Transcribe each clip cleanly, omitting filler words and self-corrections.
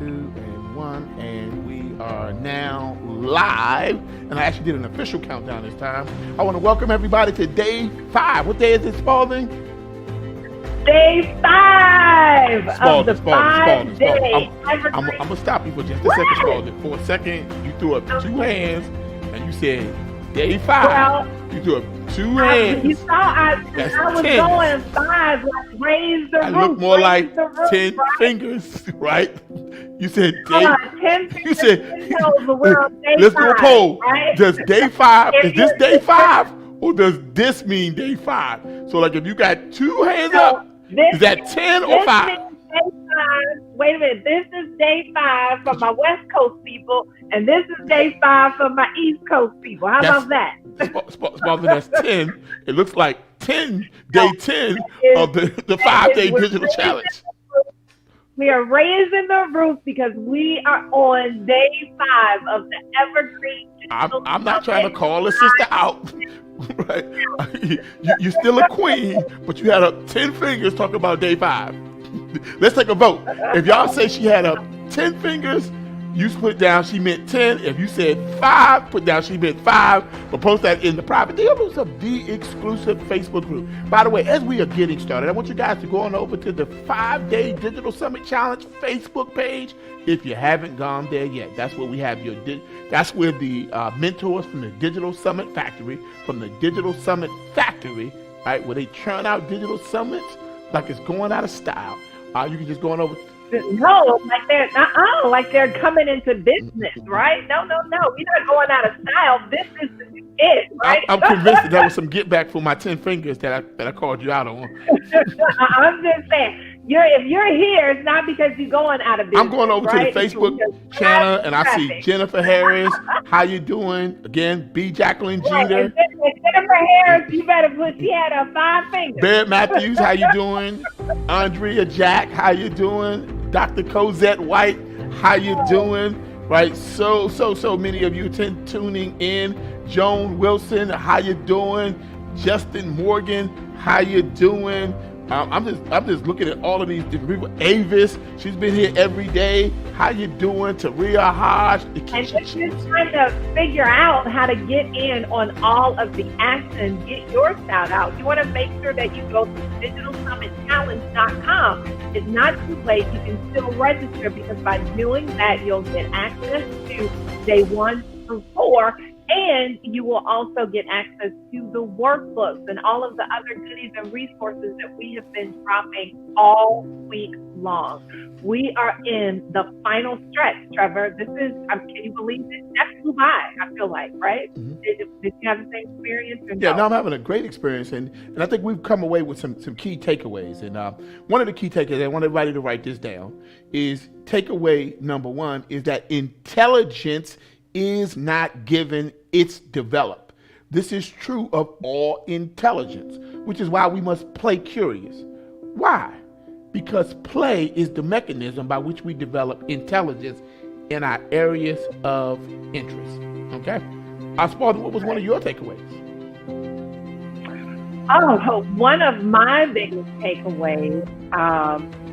2, and 1, and we are now live. And I actually did an official countdown this time. I want to welcome everybody to day 5. What day is it, Spalding? Day 5 of the 5-day. I'm going to stop you for just a second, Spalding. For a second, you threw up 2 hands, and you said day 5. Well, you threw up 2 hands. You saw I was 10. Going 5, like raise the roof. I look more like 10 fingers, right? You said day. 10 fingers. You said, let's do a poll. Right? Does day 5, is this day 5? Or does this mean day 5? So like if you got 2 hands up, is that 10 or 5? Wait a minute, this is day 5 for my West Coast people, and this is day 5 for my East Coast people. How about that? That's 10. It looks like 10, day 10 of the 5-day digital challenge. We are raising the roof because we are on day 5 of the Evergreen. I'm not trying to call a sister out. Right? You're still a queen, but you had up 10 fingers talking about day 5. Let's take a vote. If y'all say she had up 10 fingers, you put down she meant 10. If you said 5, put down she meant 5. But post that in the private DMs of the exclusive Facebook group. By the way, as we are getting started, I want you guys to go on over to the 5-day Digital Summit Challenge Facebook page. If you haven't gone there yet, that's where we have that's where the mentors from the Digital Summit Factory, right, where they churn out digital summits like it's going out of style. You can just go on over. No, like they're coming into business, right? No. We're not going out of style. This is it, right? I'm convinced that was some get back for my 10 fingers that I called you out on. I'm just saying, if you're here, it's not because you're going out of business. I'm going over to the Facebook channel, and I see Jennifer Harris. How you doing? Again, B. Jacqueline Jeter. Jennifer Harris, you better put. She had her 5 fingers. Baird Matthews, how you doing? Andrea Jack, how you doing? Dr. Cosette White, how you doing? Right, so many of you tuning in. Joan Wilson, how you doing? Justin Morgan, how you doing? I'm just looking at all of these different people. Avis, she's been here every day. How you doing? Taria Hodge. And if you're trying to figure out how to get in on all of the action, get your shout out, you want to make sure that you go to digitalsummitchallenge.com. It's not too late. You can still register because by doing that, you'll get access to day 1 through 4. And you will also get access to the workbooks and all of the other goodies and resources that we have been dropping all week long. We are in the final stretch, Trevor. This is, can you believe it? That flew by, I feel like, right? Mm-hmm. Did you have the same experience? Yeah, no, I'm having a great experience. And I think we've come away with some key takeaways. And one of the key takeaways, I want everybody to write this down, is takeaway number 1 is that intelligence is not given, it's developed. This is true of all intelligence, which is why we must play curious. Why? Because play is the mechanism by which we develop intelligence in our areas of interest. Okay? Spalding, what was one of your takeaways? Oh, one of my biggest takeaways,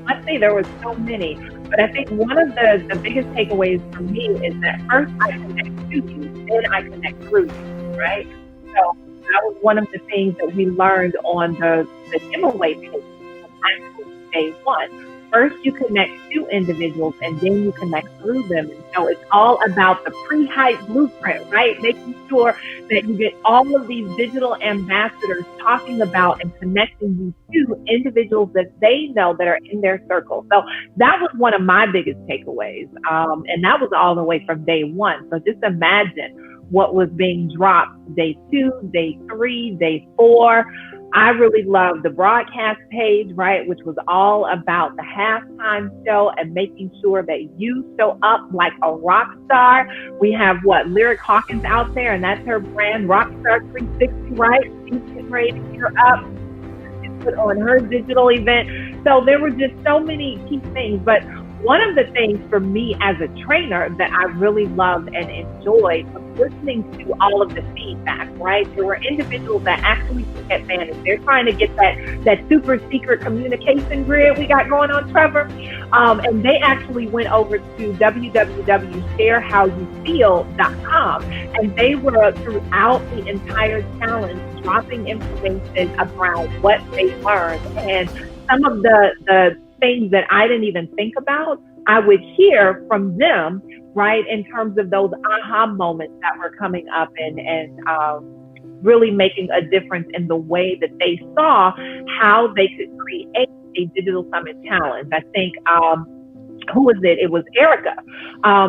let's see, there was so many, but I think one of the biggest takeaways for me is that first I connect to you, then I connect through you, right? So that was one of the things that we learned on the giveaway page on day 1. First, you connect to individuals, and then you connect through them. And so it's all about the pre-hype blueprint, right? Making sure that you get all of these digital ambassadors talking about and connecting you to individuals that they know that are in their circle. So that was one of my biggest takeaways. And that was all the way from day 1. So just imagine what was being dropped day 2, day 3, day 4. I really loved the broadcast page, right, which was all about the halftime show and making sure that you show up like a rock star. We have Lyric Hawkins out there, and that's her brand, Rockstar 360, right? She's getting ready to gear up and put on her digital event. So there were just so many key things. But one of the things for me as a trainer that I really loved and enjoyed was listening to all of the feedback, right? There were individuals that actually took advantage. They're trying to get that super secret communication grid we got going on, Trevor. And they actually went over to www.sharehowyoufeel.com, and they were throughout the entire challenge dropping information around what they learned. And some of the things that I didn't even think about, I would hear from them, right, in terms of those aha moments that were coming up and really making a difference in the way that they saw how they could create a digital summit challenge. I think, who was it? It was Erica,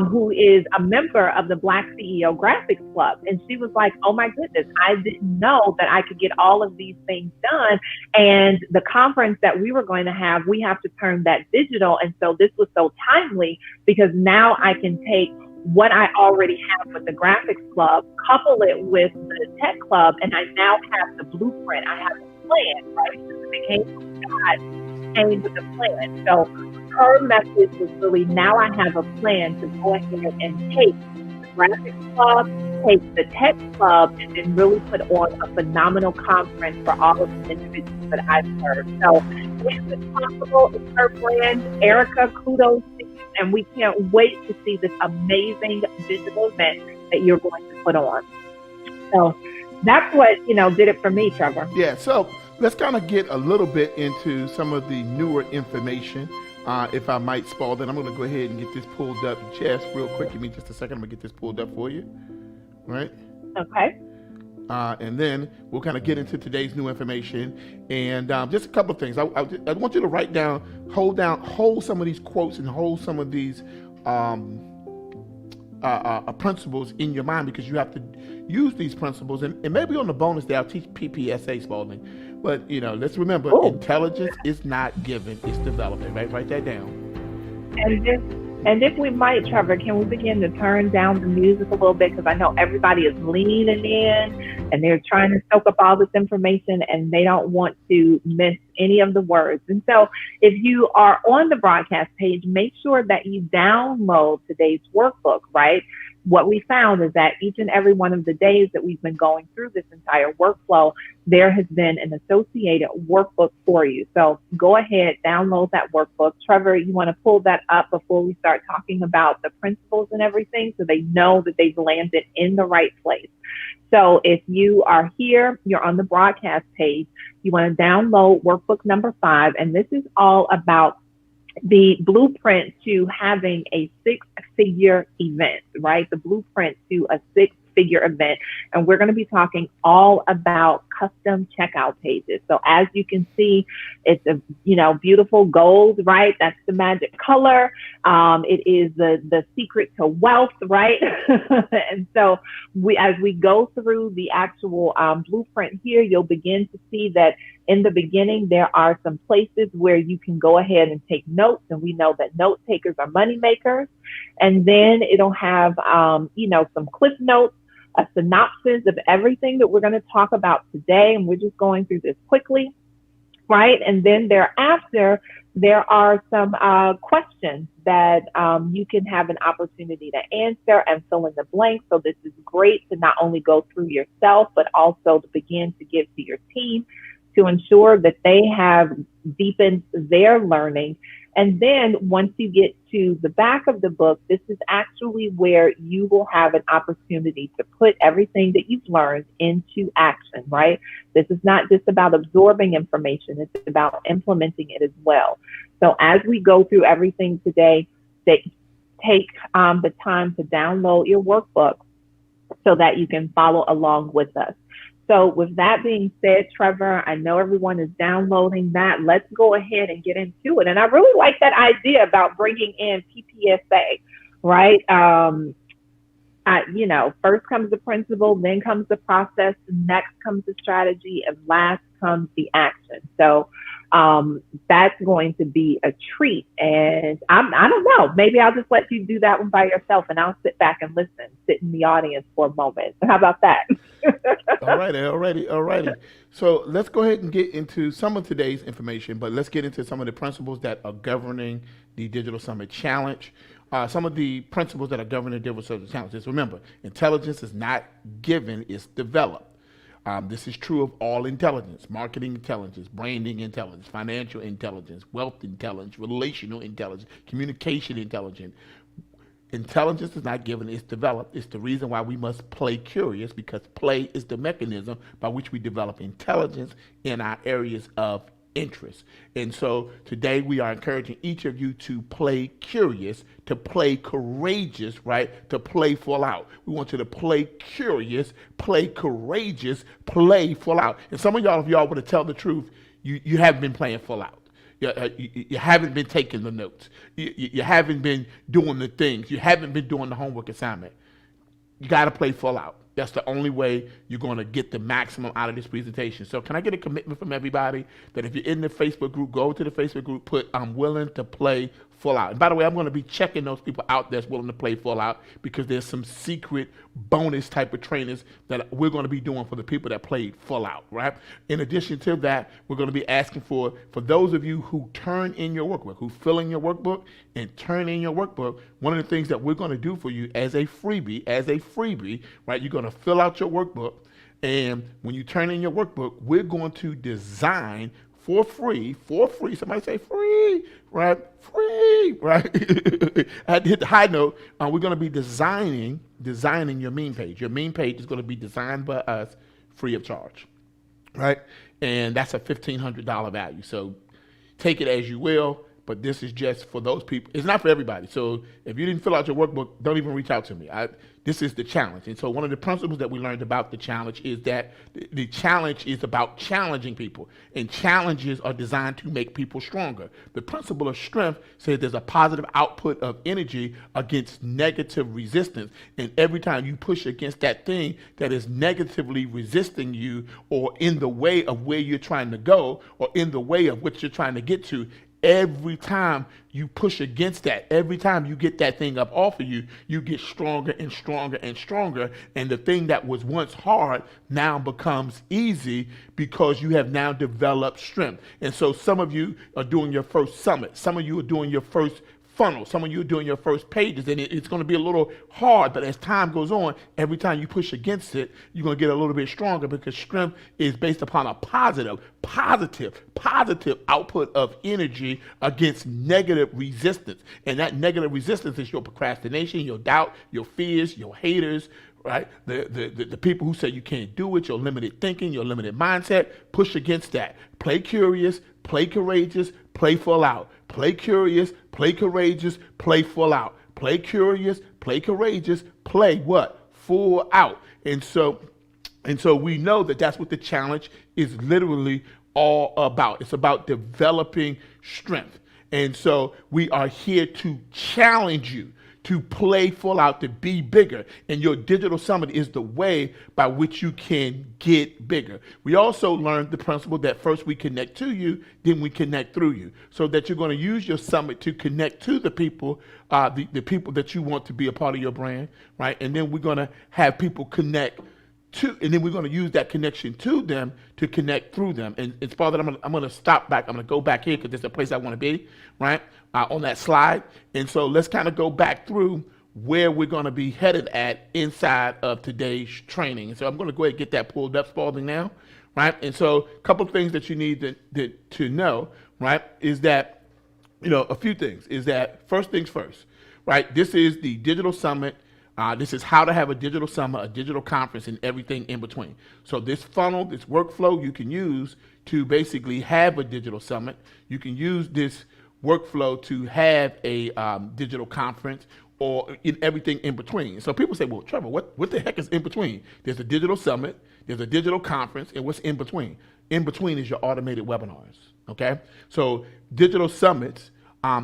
who is a member of the Black CEO Graphics Club. And she was like, oh my goodness, I didn't know that I could get all of these things done. And the conference that we were going to have, we have to turn that digital. And so this was so timely because now I can take what I already have with the Graphics Club, couple it with the Tech Club, and I now have the blueprint. I have the plan, right? It became God came with the plan. So her message was really, now I have a plan to go ahead and take the Graphics Club, take the Tech Club, and then really put on a phenomenal conference for all of the individuals that I've served. So if it's possible, it's her brand. Erica, kudos to you, and we can't wait to see this amazing digital event that you're going to put on. So that's what, did it for me, Trevor. Yeah, so let's kind of get a little bit into some of the newer information. If I might, Spalding, I'm going to go ahead and get this pulled up just real quick. Give me just a second. I'm going to get this pulled up for you. Right? Okay. And then we'll kind of get into today's new information. And just a couple of things. I want you to write down, hold some of these quotes and hold some of these principles in your mind, because you have to use these principles. And maybe on the bonus day, I'll teach PPSA, Spalding. But, let's remember, intelligence is not given, it's development, right? Write that down. And if we might, Trevor, can we begin to turn down the music a little bit? Because I know everybody is leaning in and they're trying to soak up all this information and they don't want to miss any of the words. And so if you are on the broadcast page, make sure that you download today's workbook, right? What we found is that each and every one of the days that we've been going through this entire workflow, there has been an associated workbook for you. So go ahead, download that workbook. Trevor, you want to pull that up before we start talking about the principles and everything, so they know that they've landed in the right place. So if you are here, you're on the broadcast page, you want to download workbook number 5, and this is all about the blueprint to having a 6-figure event, right? The blueprint to a 6-figure event. And we're going to be talking all about custom checkout pages. So as you can see, it's a, beautiful gold, right? That's the magic color. It is the secret to wealth, right? And so as we go through the actual blueprint here, you'll begin to see that in the beginning, there are some places where you can go ahead and take notes, and we know that note takers are money makers. And then it'll have, some cliff notes, a synopsis of everything that we're going to talk about today, and we're just going through this quickly, right? And then thereafter, there are some questions that you can have an opportunity to answer and fill in the blanks. So this is great to not only go through yourself, but also to begin to give to your team, to ensure that they have deepened their learning. And then once you get to the back of the book, this is actually where you will have an opportunity to put everything that you've learned into action, right? This is not just about absorbing information, it's about implementing it as well. So as we go through everything today, take the time to download your workbook so that you can follow along with us. So with that being said, Trevor, I know everyone is downloading that. Let's go ahead and get into it. And I really like that idea about bringing in PPSA, right? First comes the principle, then comes the process, next comes the strategy, and last comes the action. So that's going to be a treat. And I don't know, maybe I'll just let you do that one by yourself and I'll sit back and listen, sit in the audience for a moment. How about that? Alrighty. So let's go ahead and get into some of today's information, but let's get into some of the principles that are governing the Digital Summit Challenge. Some of the principles that are governing the Digital Summit Challenge is, remember, intelligence is not given, it's developed. This is true of all intelligence: marketing intelligence, branding intelligence, financial intelligence, wealth intelligence, relational intelligence, communication intelligence. Intelligence is not given, it's developed. It's the reason why we must play curious, because play is the mechanism by which we develop intelligence in our areas of interest. And so today we are encouraging each of you to play curious, to play courageous, right? To play full out. We want you to play curious, play courageous, play full out. And some of y'all, if y'all were to tell the truth, you haven't been playing full out. You haven't been taking the notes. You haven't been doing the things. You haven't been doing the homework assignment. You got to play full out. That's the only way you're going to get the maximum out of this presentation. So can I get a commitment from everybody that if you're in the Facebook group, go to the Facebook group, put "I'm willing to play full out." And by the way, I'm going to be checking those people out that's willing to play full out, because there's some secret bonus type of trainings that we're going to be doing for the people that played full out, right? In addition to that, we're going to be asking for those of you who turn in your workbook, who fill in your workbook and turn in your workbook, one of the things that we're going to do for you as a freebie, right? You're going to fill out your workbook, and when you turn in your workbook, we're going to design for free, somebody say free, right? Free, right? I had to hit the high note. We're going to be designing your meme page. Your meme page is going to be designed by us free of charge, right? And that's a $1,500 value. So take it as you will, but this is just for those people. It's not for everybody. So if you didn't fill out your workbook, don't even reach out to me. This is the challenge. And so one of the principles that we learned about the challenge is that the challenge is about challenging people, and challenges are designed to make people stronger. The principle of strength says there's a positive output of energy against negative resistance. And every time you push against that thing that is negatively resisting you, or in the way of where you're trying to go, or in the way of what you're trying to get to, every time you push against that, every time you get that thing up off of you, you get stronger and stronger and stronger. And the thing that was once hard now becomes easy, because you have now developed strength. And so some of you are doing your first summit. Some of you are doing your first funnel. Some of you are doing your first pages, and it's going to be a little hard, but as time goes on, every time you push against it, you're going to get a little bit stronger, because strength is based upon a positive output of energy against negative resistance. And that negative resistance is your procrastination, your doubt, your fears, your haters, right? The people who say you can't do it, your limited thinking, your limited mindset. Push against that. Play curious, play courageous, play full out. Play curious, play courageous, play full out. Play curious, play courageous, play what? Full out. And so we know that that's what the challenge is literally all about. It's about developing strength. And so we are here to challenge you to play full out, to be bigger. And your digital summit is the way by which you can get bigger. We also learned the principle that first we connect to you, then we connect through you. So that you're going to use your summit to connect to the people, the people that you want to be a part of your brand, right? And then we're going to have people connect to, and then we're going to use that connection to them to connect through them. And it's part that I'm going to stop back. I'm going to go back here because it's a place I want to be, right? On that slide. And so let's kind of go back through where we're going to be headed at inside of today's training. And so I'm going to go ahead and get that pulled up, Spalding, now, right? And so a couple of things that you need to know, right, is that, a few things. Is that first things first, right? This is the digital summit. This is how to have a digital summit, a digital conference, and everything in between. So this funnel, this workflow you can use to basically have a digital summit. You can use this workflow to have a digital conference, or in everything in between. So people say, well, Trevor, what the heck is in between? There's a digital summit, there's a digital conference, and what's in between? In between is your automated webinars, okay? So digital summits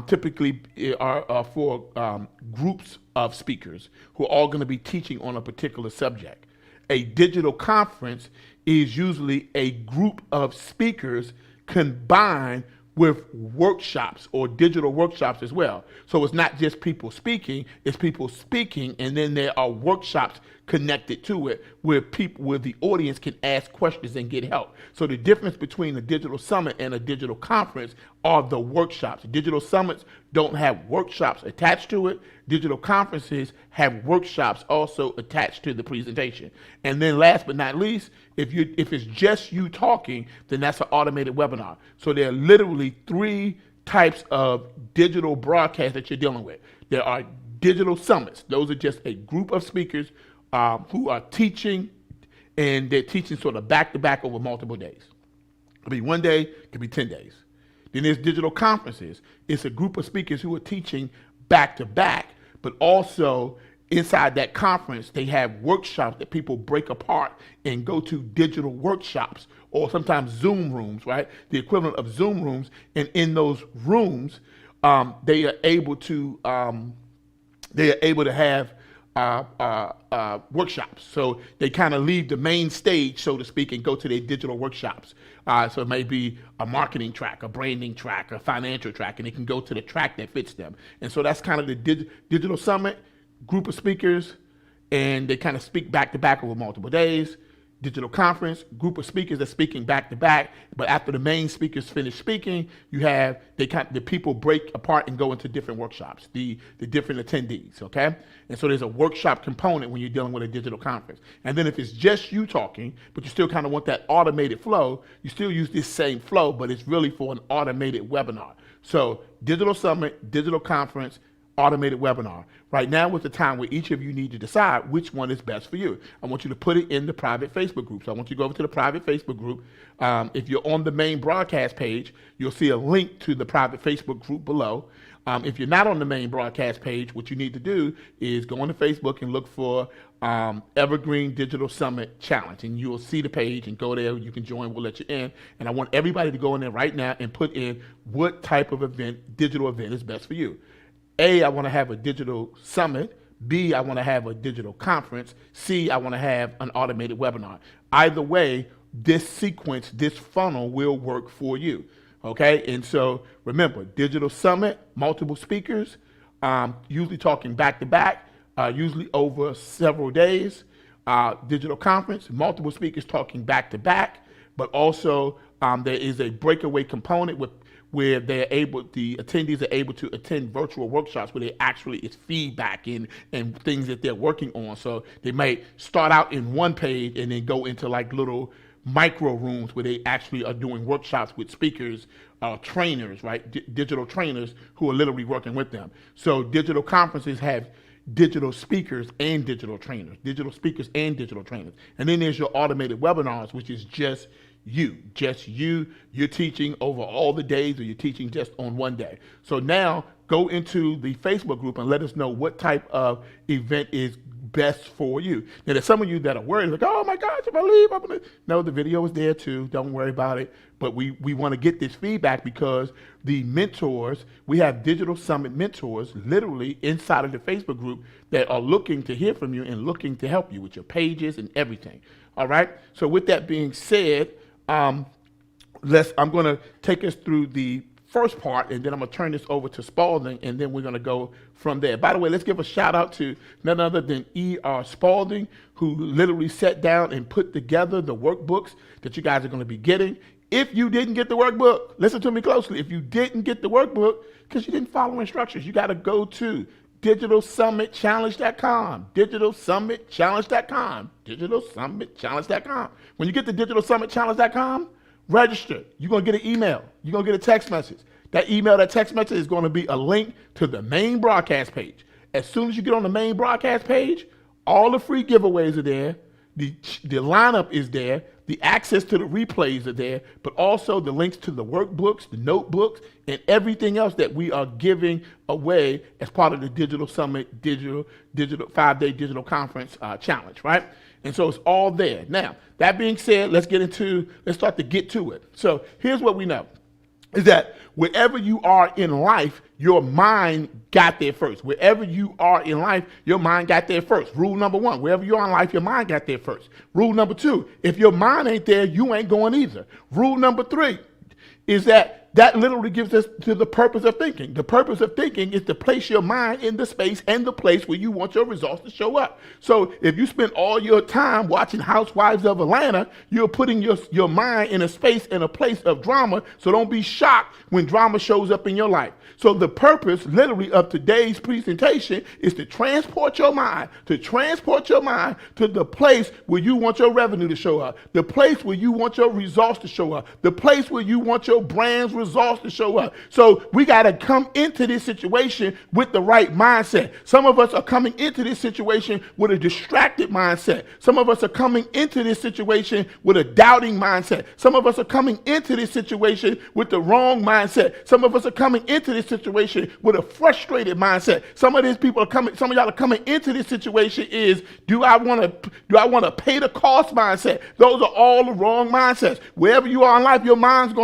typically are for groups of speakers who are all going to be teaching on a particular subject. A digital conference is usually a group of speakers combined with workshops or digital workshops as well. So it's not just people speaking, it's people speaking, and then there are workshops connected to it where the audience can ask questions and get help. So the difference between a digital summit and a digital conference are the workshops. Digital summits don't have workshops attached to it. Digital conferences have workshops also attached to the presentation. And then last but not least, if it's just you talking, then that's an automated webinar. So there are literally 3 types of digital broadcasts that you're dealing with. There are digital summits. Those are just a group of speakers who are teaching, and they're teaching sort of back-to-back over multiple days. It could be 1 day, it could be 10 days. Then there's digital conferences. It's a group of speakers who are teaching back-to-back, but also inside that conference, they have workshops that people break apart and go to digital workshops, or sometimes Zoom rooms, right? The equivalent of Zoom rooms. And in those rooms, they are able to have workshops. So they kind of leave the main stage, so to speak, and go to their digital workshops. So it may be a marketing track, a branding track, a financial track, and they can go to the track that fits them. And so that's kind of the digital summit, group of speakers, and they kind of speak back to back over multiple days. Digital conference, group of speakers that's speaking back to back, but after the main speakers finish speaking, you have the people break apart and go into different workshops, the different attendees, okay? And so there's a workshop component when you're dealing with a digital conference. And then if it's just you talking, but you still kind of want that automated flow, you still use this same flow, but it's really for an automated webinar. So digital summit, digital conference, automated webinar. Right now is the time where each of you need to decide which one is best for you. I want you to put it in the private Facebook group. So I want you to go over to the private Facebook group. If you're on the main broadcast page, you'll see a link to the private Facebook group below. If you're not on the main broadcast page, what you need to do is go onto Facebook and look for Evergreen Digital Summit Challenge, and you'll see the page and go there. You can join. We'll let you in. And I want everybody to go in there right now and put in what type of event, digital event, is best for you. A, I want to have a digital summit. B, I want to have a digital conference. C, I want to have an automated webinar. Either way, this sequence, this funnel will work for you. Okay? And so remember, digital summit, multiple speakers, usually talking back to back, usually over several days. Digital conference, multiple speakers talking back to back, but also there is a breakaway component where the attendees are able to attend virtual workshops where they actually is feedback and things that they're working on. So they might start out in one page and then go into like little micro rooms where they actually are doing workshops with speakers, trainers, right? Digital trainers who are literally working with them. So digital conferences have digital speakers and digital trainers, And then there's your automated webinars, which is just you're teaching over all the days, or you're teaching just on one day. So now go into the Facebook group and let us know what type of event is best for you. Now there's some of you that are worried, like, oh my gosh, if I leave, I'm gonna. No, the video is there too. Don't worry about it. But we want to get this feedback because the mentors, we have digital summit mentors literally inside of the Facebook group that are looking to hear from you and looking to help you with your pages and everything. All right. So with that being said, I'm going to take us through the first part, and then I'm going to turn this over to Spalding, and then we're going to go from there. By the way, let's give a shout out to none other than E.R. Spalding, who literally sat down and put together the workbooks that you guys are going to be getting. If you didn't get the workbook, listen to me closely. If you didn't get the workbook because you didn't follow instructions, you got to go to digitalsummitchallenge.com, digitalsummitchallenge.com. When you get to digitalsummitchallenge.com, register. You're going to get an email. You're going to get a text message. That email, that text message is going to be a link to the main broadcast page. As soon as you get on the main broadcast page, all the free giveaways are there. The lineup is there. The access to the replays are there, but also the links to the workbooks, the notebooks, and everything else that we are giving away as part of the Digital Summit digital 5-day digital conference challenge, right? And so it's all there. Now, that being said, let's start to get to it. So here's what we know, is that wherever you are in life, your mind got there first. Wherever you are in life, your mind got there first. Rule number 1, wherever you are in life, your mind got there first. Rule number 2, if your mind ain't there, you ain't going either. Rule number 3 is that literally gives us to the purpose of thinking. The purpose of thinking is to place your mind in the space and the place where you want your results to show up. So if you spend all your time watching Housewives of Atlanta, you're putting your mind in a space and a place of drama. So don't be shocked when drama shows up in your life. So the purpose, literally, of today's presentation is to transport your mind, to the place where you want your revenue to show up, the place where you want your results to show up, the place where you want your brand's results to show up. So we got to come into this situation with the right mindset. Some of us are coming into this situation with a distracted mindset. Some of us are coming into this situation with a doubting mindset. Some of us are coming into this situation with the wrong mindset. Some of us are coming into this situation with a frustrated mindset. Some of y'all are coming into this situation is, do I want to pay the cost mindset? Those are all the wrong mindsets. Wherever you are in life, your mind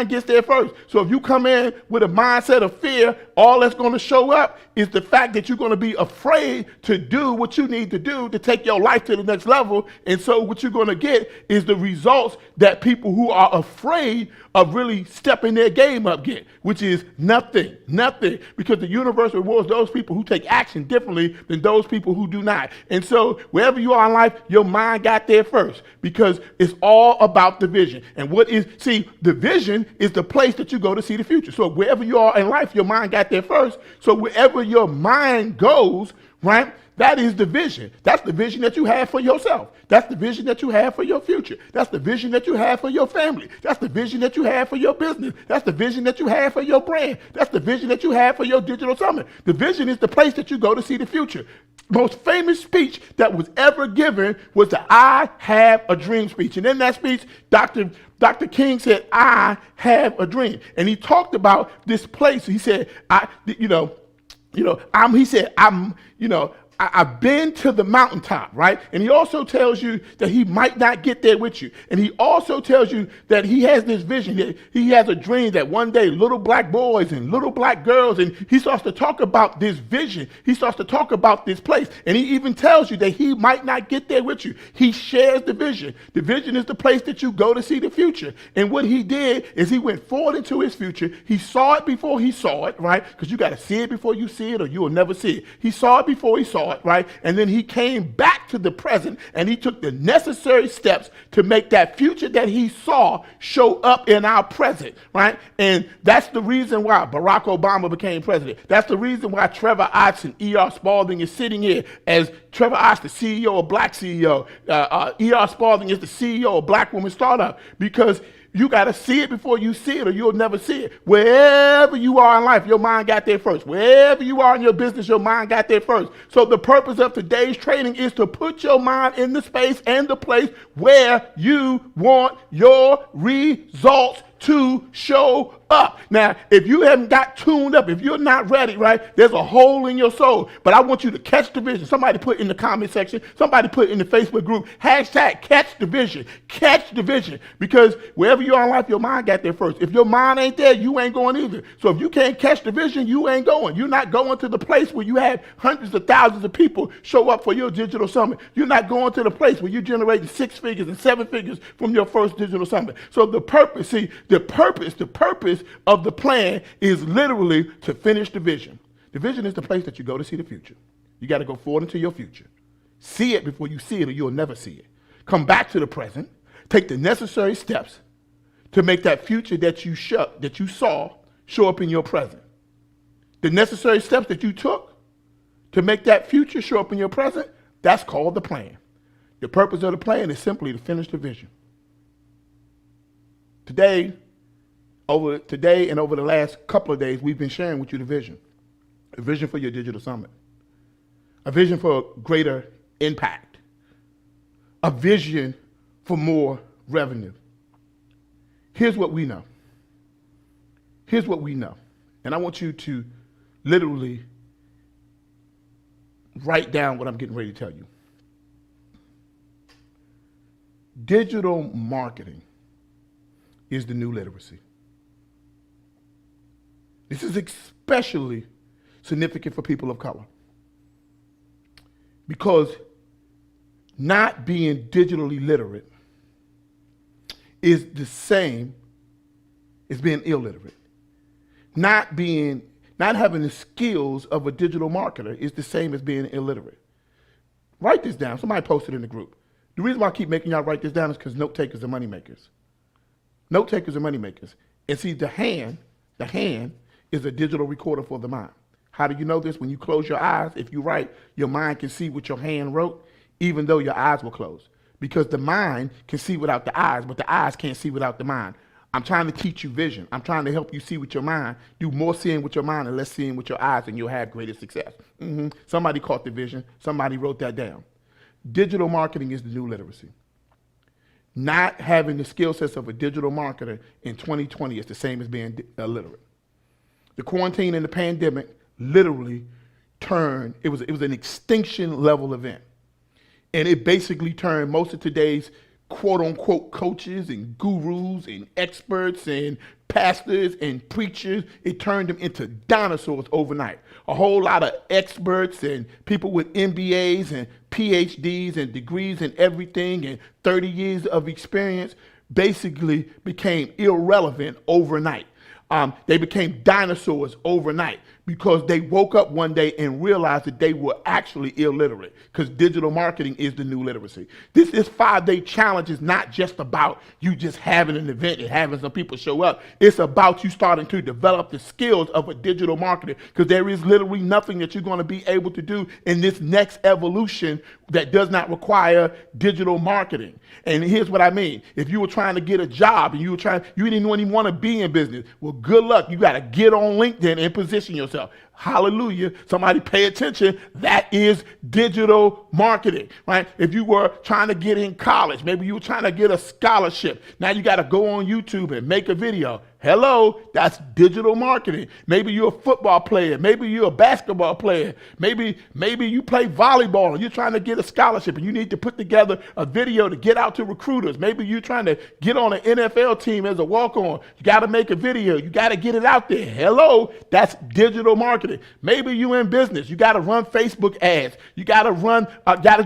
gets there first. So if you come in with a mindset of fear, all that's going to show up is the fact that you're going to be afraid to do what you need to do to take your life to the next level. And so what you're going to get is the results that people who are afraid of really stepping their game up get, which is nothing, because the universe rewards those people who take action differently than those people who do not. And so wherever you are in life, your mind got there first, because it's all about the vision. And the vision is the place that you go to see the future. So wherever you are in life, your mind got there first. So wherever your mind goes, right, that is the vision. That's the vision that you have for yourself. That's the vision that you have for your future. That's the vision that you have for your family. That's the vision that you have for your business. That's the vision that you have for your brand. That's the vision that you have for your digital summit. The vision is the place that you go to see the future. Most famous speech that was ever given was the I Have a Dream speech. And in that speech, Dr. King said, I have a dream. And he talked about this place. He said, I've been to the mountaintop, right? And he also tells you that he might not get there with you. And he also tells you that he has this vision, that he has a dream that one day little black boys and little black girls, and he starts to talk about this vision. He starts to talk about this place. And he even tells you that he might not get there with you. He shares the vision. The vision is the place that you go to see the future. And what he did is he went forward into his future. He saw it before he saw it, right? Because you got to see it before you see it, or you will never see it. He saw it before he saw it, right? And then he came back to the present, and he took the necessary steps to make that future that he saw show up in our present, right? And that's the reason why Barack Obama became president. That's the reason why Trevor Otts and E.R. Spalding is sitting here as Trevor Otts, the CEO of Black CEO. E.R. Spalding is the CEO of Black Woman Startup, because you got to see it before you see it, or you'll never see it. Wherever you are in life, your mind got there first. Wherever you are in your business, your mind got there first. So the purpose of today's training is to put your mind in the space and the place where you want your results to show up. Now, if you haven't got tuned up, if you're not ready, right, there's a hole in your soul. But I want you to catch the vision. Somebody put in the comment section, somebody put in the Facebook group, hashtag catch the vision. Catch the vision. Because wherever you are in life, your mind got there first. If your mind ain't there, you ain't going either. So if you can't catch the vision, you ain't going. You're not going to the place where you have hundreds of thousands of people show up for your digital summit. You're not going to the place where you're generating 6 figures and 7 figures from your first digital summit. So the purpose of the plan is literally to finish the vision. The vision is the place that you go to see the future. You got to go forward into your future. See it before you see it, or you'll never see it. Come back to the present. Take the necessary steps to make that future that you saw show up in your present. The necessary steps that you took to make that future show up in your present, that's called the plan. The purpose of the plan is simply to finish the vision. Today and over the last couple of days, we've been sharing with you the vision. A vision for your digital summit. A vision for greater impact. A vision for more revenue. Here's what we know. Here's what we know. And I want you to literally write down what I'm getting ready to tell you. Digital marketing is the new literacy. This is especially significant for people of color, because not being digitally literate is the same as being illiterate. Not having the skills of a digital marketer is the same as being illiterate. Write this down. Somebody posted in the group. The reason why I keep making y'all write this down is because note takers are money makers. Note takers are money makers. And see, the hand is a digital recorder for the mind. How do you know this? When you close your eyes, if you write, your mind can see what your hand wrote, even though your eyes were closed. Because the mind can see without the eyes, but the eyes can't see without the mind. I'm trying to teach you vision. I'm trying to help you see with your mind. Do more seeing with your mind and less seeing with your eyes, and you'll have greater success. Somebody caught the vision. Somebody wrote that down. Digital marketing is the new literacy. Not having the skill sets of a digital marketer in 2020 is the same as being illiterate. The quarantine and the pandemic literally turned, it was an extinction level event. And it basically turned most of today's quote unquote coaches and gurus and experts and pastors and preachers, it turned them into dinosaurs overnight. A whole lot of experts and people with MBAs and PhDs and degrees and everything and 30 years of experience basically became irrelevant overnight. They became dinosaurs overnight because they woke up one day and realized that they were actually illiterate, because digital marketing is the new literacy. This 5-day challenge is not just about you just having an event and having some people show up. It's about you starting to develop the skills of a digital marketer, because there is literally nothing that you're going to be able to do in this next evolution that does not require digital marketing. And here's what I mean. If you were trying to get a job and you didn't even want to be in business, well, good luck. You got to get on LinkedIn and position yourself. Hallelujah. Somebody pay attention. That is digital marketing, right? If you were trying to get in college, maybe you were trying to get a scholarship. Now you got to go on YouTube and make a video. Hello, that's digital marketing. Maybe you're a football player. Maybe you're a basketball player. Maybe you play volleyball and you're trying to get a scholarship and you need to put together a video to get out to recruiters. Maybe you're trying to get on an NFL team as a walk-on. You got to make a video. You got to get it out there. Hello, that's digital marketing. Maybe you're in business. You got to run Facebook ads. You got to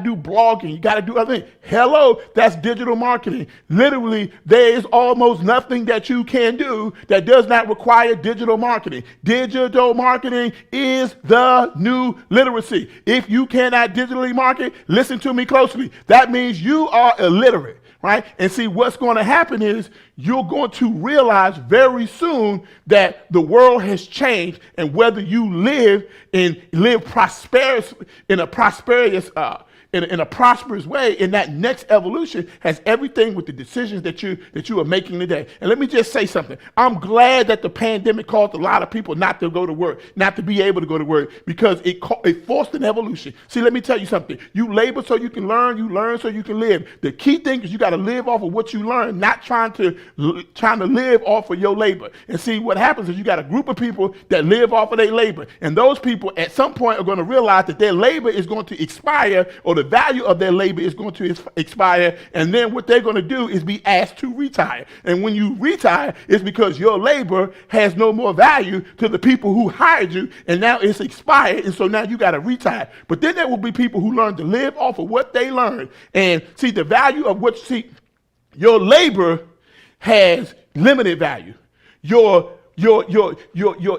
do blogging. You got to do other things. Hello, that's digital marketing. Literally, there is almost nothing that you can do that does not require digital marketing. Digital marketing is the new literacy. If you cannot digitally market, listen to me closely. That means you are illiterate, right? And see, what's going to happen is you're going to realize very soon that the world has changed, and whether you live prosperous in a prosperous way, in that next evolution has everything with the decisions that you are making today. And let me just say something. I'm glad that the pandemic caused a lot of people not to go to work, not to be able to go to work, because it forced an evolution. See, let me tell you something. You labor so you can learn. You learn so you can live. The key thing is you got to live off of what you learn, not trying to live off of your labor. And see, what happens is you got a group of people that live off of their labor, and those people at some point are going to realize that their labor is going to expire, or the value of their labor is going to expire, and then what they're going to do is be asked to retire. And when you retire, it's because your labor has no more value to the people who hired you, and now it's expired, and so now you got to retire. But then there will be people who learn to live off of what they learned, and see the value of your labor has limited value. Your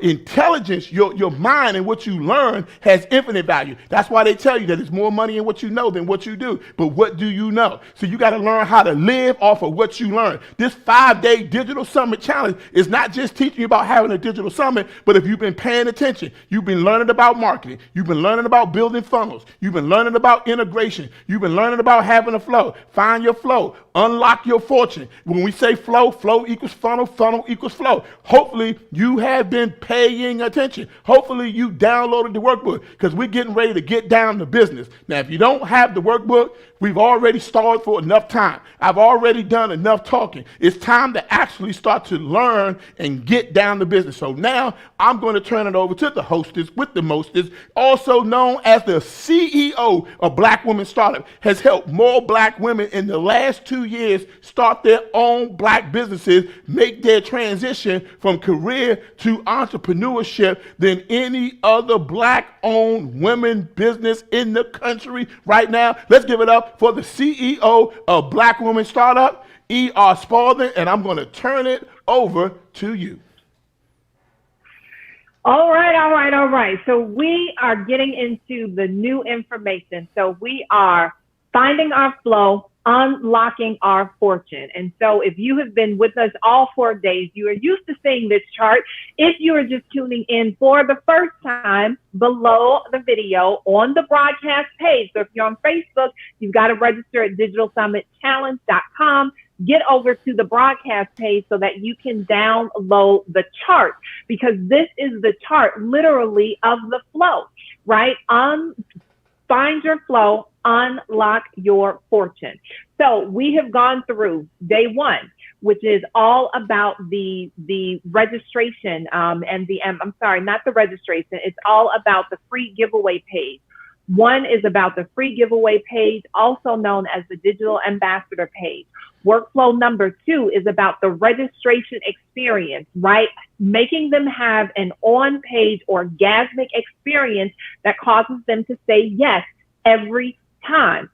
intelligence, your mind, and what you learn has infinite value. That's why they tell you that there's more money in what you know than what you do. But what do you know? So you got to learn how to live off of what you learn. This 5-day digital summit challenge is not just teaching you about having a digital summit, but if you've been paying attention, you've been learning about marketing, you've been learning about building funnels, you've been learning about integration, you've been learning about having a flow. Find your flow. Unlock your fortune. When we say flow, flow equals funnel, funnel equals flow. Hopefully you have been paying attention. Hopefully you downloaded the workbook, because we're getting ready to get down to business. Now, if you don't have the workbook, we've already stalled for enough time. I've already done enough talking. It's time to actually start to learn and get down to business. So now I'm going to turn it over to the hostess with the mostest, also known as the CEO of Black Women Startup, has helped more Black women in the last 2 years start their own Black businesses, make their transition from career to entrepreneurship than any other Black-owned women business in the country right now. Let's give it up for the CEO of Black Women Startup, E.R. Spalding, and I'm going to turn it over to you. All right. So we are getting into the new information. So we are finding our flow, unlocking our fortune. And so if you have been with us all 4 days, you are used to seeing this chart. If you are just tuning in for the first time, below the video on the broadcast page. So if you're on Facebook, you've got to register at digitalsummitchallenge.com. Get over to the broadcast page so that you can download the chart, because this is the chart literally of the flow, right? Find your flow, unlock your fortune. So we have gone through day 1, which is all about the registration and the, I'm sorry, not the registration. It's all about the free giveaway page. 1 is about the free giveaway page, also known as the digital ambassador page. Workflow number 2 is about the registration experience, right? Making them have an on-page orgasmic experience that causes them to say yes every time.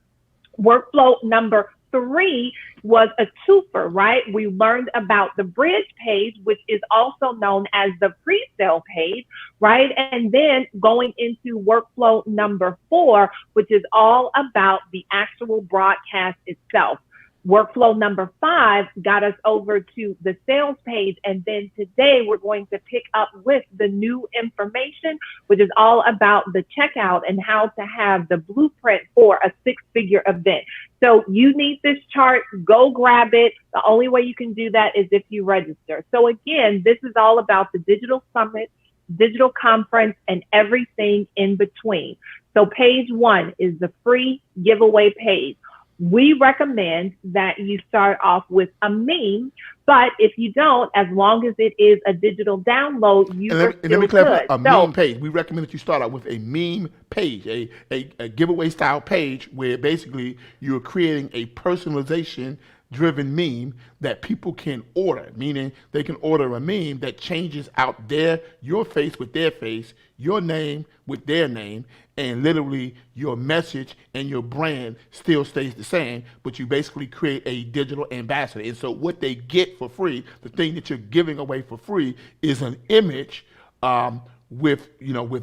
Workflow number 3 was a twofer, right? We learned about the bridge page, which is also known as the pre-sale page, right? And then going into workflow number 4, which is all about the actual broadcast itself. Workflow number 5 got us over to the sales page. And then today we're going to pick up with the new information, which is all about the checkout and how to have the blueprint for a 6-figure event. So you need this chart, go grab it. The only way you can do that is if you register. So again, this is all about the digital summit, digital conference, and everything in between. So page 1 is the free giveaway page. We recommend that you start off with a meme, but if you don't, as long as it is a digital download, let me clarify, a meme page. We recommend that you start out with a meme page, a giveaway style page where basically you're creating a personalization driven meme that people can order, meaning they can order a meme that changes out your face with their face, your name with their name, and literally your message and your brand still stays the same, but you basically create a digital ambassador. And so what they get for free, the thing that you're giving away for free, is an image with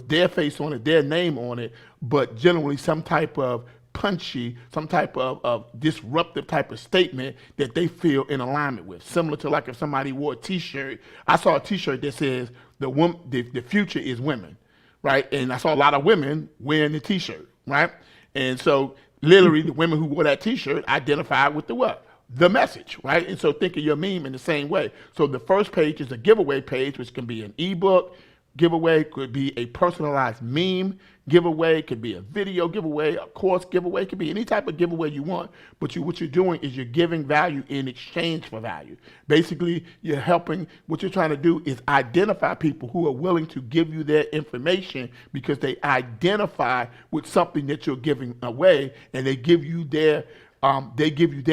their face on it, their name on it, but generally some type of punchy, some type of disruptive type of statement that they feel in alignment with. Similar to like if somebody wore a t-shirt. I saw a t-shirt that says the future is women, right? And I saw a lot of women wearing the t-shirt, right? And so literally the women who wore that t-shirt identified with the what? The message, right? And so think of your meme in the same way. So the first page is a giveaway page, which can be an ebook giveaway, could be a personalized meme giveaway, could be a video giveaway, a course giveaway, could be any type of giveaway you want. But what you're doing is you're giving value in exchange for value. Basically, you're helping. What you're trying to do is identify people who are willing to give you their information because they identify with something that you're giving away, and they give you their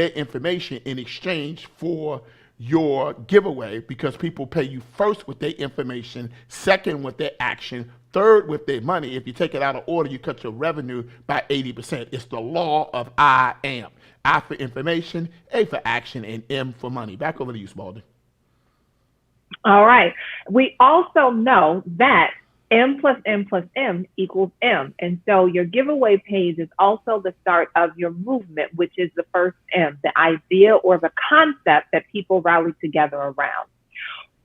information in exchange for your giveaway, because people pay you first with their information, second with their action, third with their money. If you take it out of order, you cut your revenue by 80%. It's the law of I am. I for information, A for action, and M for money. Back over to you, Spalding. All right. We also know that M plus M plus M equals M. And so your giveaway page is also the start of your movement, which is the first M, the idea or the concept that people rally together around.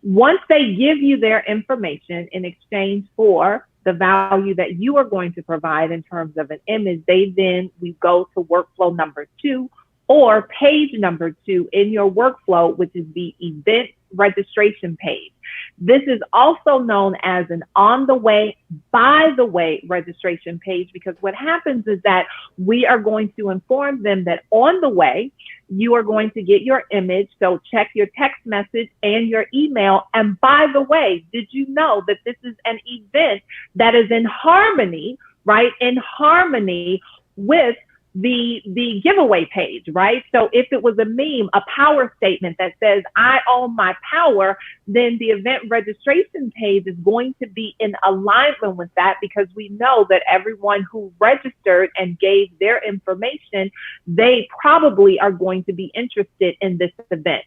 Once they give you their information in exchange for the value that you are going to provide in terms of an image, we go to workflow number 2 or page number 2 in your workflow, which is the event registration page. This is also known as an on the way, by the way registration page, because what happens is that we are going to inform them that on the way, you are going to get your image. So check your text message and your email. And by the way, did you know that this is an event that is in harmony, right? In harmony with the giveaway page, right? So if it was a meme, a power statement that says, I own my power, then the event registration page is going to be in alignment with that, because we know that everyone who registered and gave their information, they probably are going to be interested in this event.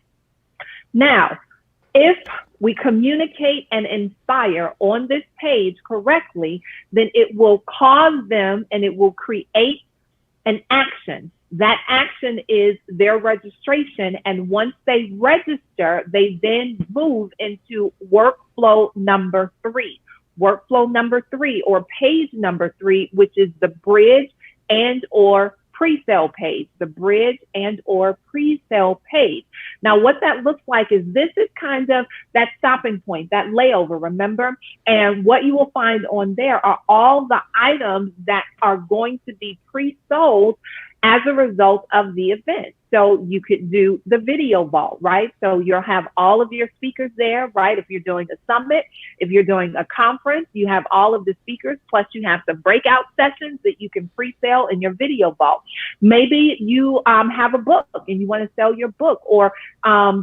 Now, if we communicate and inspire on this page correctly, then it will cause them and it will create an action That action is their registration. And once they register, they then move into workflow number 3. Workflow number 3, or page number 3, which is the bridge and or pre-sale page, the bridge and or pre-sale page. Now, what that looks like is this is kind of that stopping point, that layover, remember? And what you will find on there are all the items that are going to be pre-sold as a result of the event. So you could do the video vault, right? So you'll have all of your speakers there, right? If you're doing a summit, if you're doing a conference, you have all of the speakers, plus you have the breakout sessions that you can pre-sale in your video vault. Maybe you have a book and you want to sell your book, or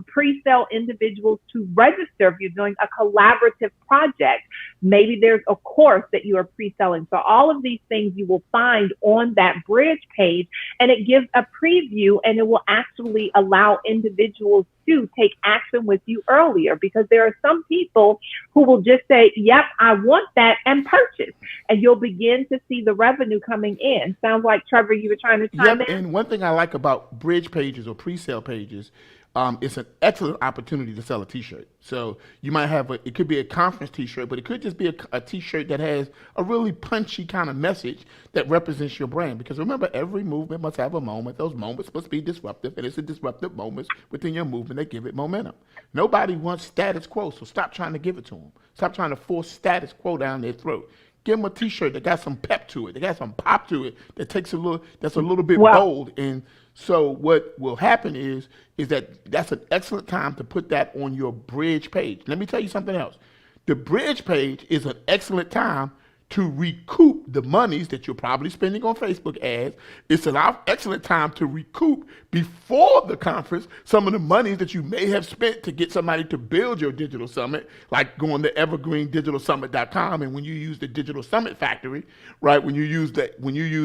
pre-sale individuals to register if you're doing a collaborative project. Maybe there's a course that you are pre-selling. So all of these things you will find on that bridge page, and it gives a preview, and it will actually allow individuals to take action with you earlier, because there are some people who will just say, yep, I want that, and purchase, and you'll begin to see the revenue coming in. Sounds like, Trevor, you were trying to chime in? And one thing I like about bridge pages or pre-sale pages, it's an excellent opportunity to sell a t-shirt. So you might have it could be a conference t-shirt, but it could just be a t-shirt that has a really punchy kind of message that represents your brand. Because remember, every movement must have a moment. Those moments must be disruptive, and it's the disruptive moments within your movement that give it momentum. Nobody wants status quo, so stop trying to give it to them. Stop trying to force status quo down their throat. Give them a t-shirt that got some pep to it, that got some pop to it, that takes that's a little bit bold. And so what will happen is that's an excellent time to put that on your bridge page. Let me tell you something else. The bridge page is an excellent time to recoup the monies that you're probably spending on Facebook ads. It's an excellent time to recoup before the conference some of the monies that you may have spent to get somebody to build your digital summit, like going to evergreendigitalsummit.com. And when you use the Digital Summit Factory, right, when you use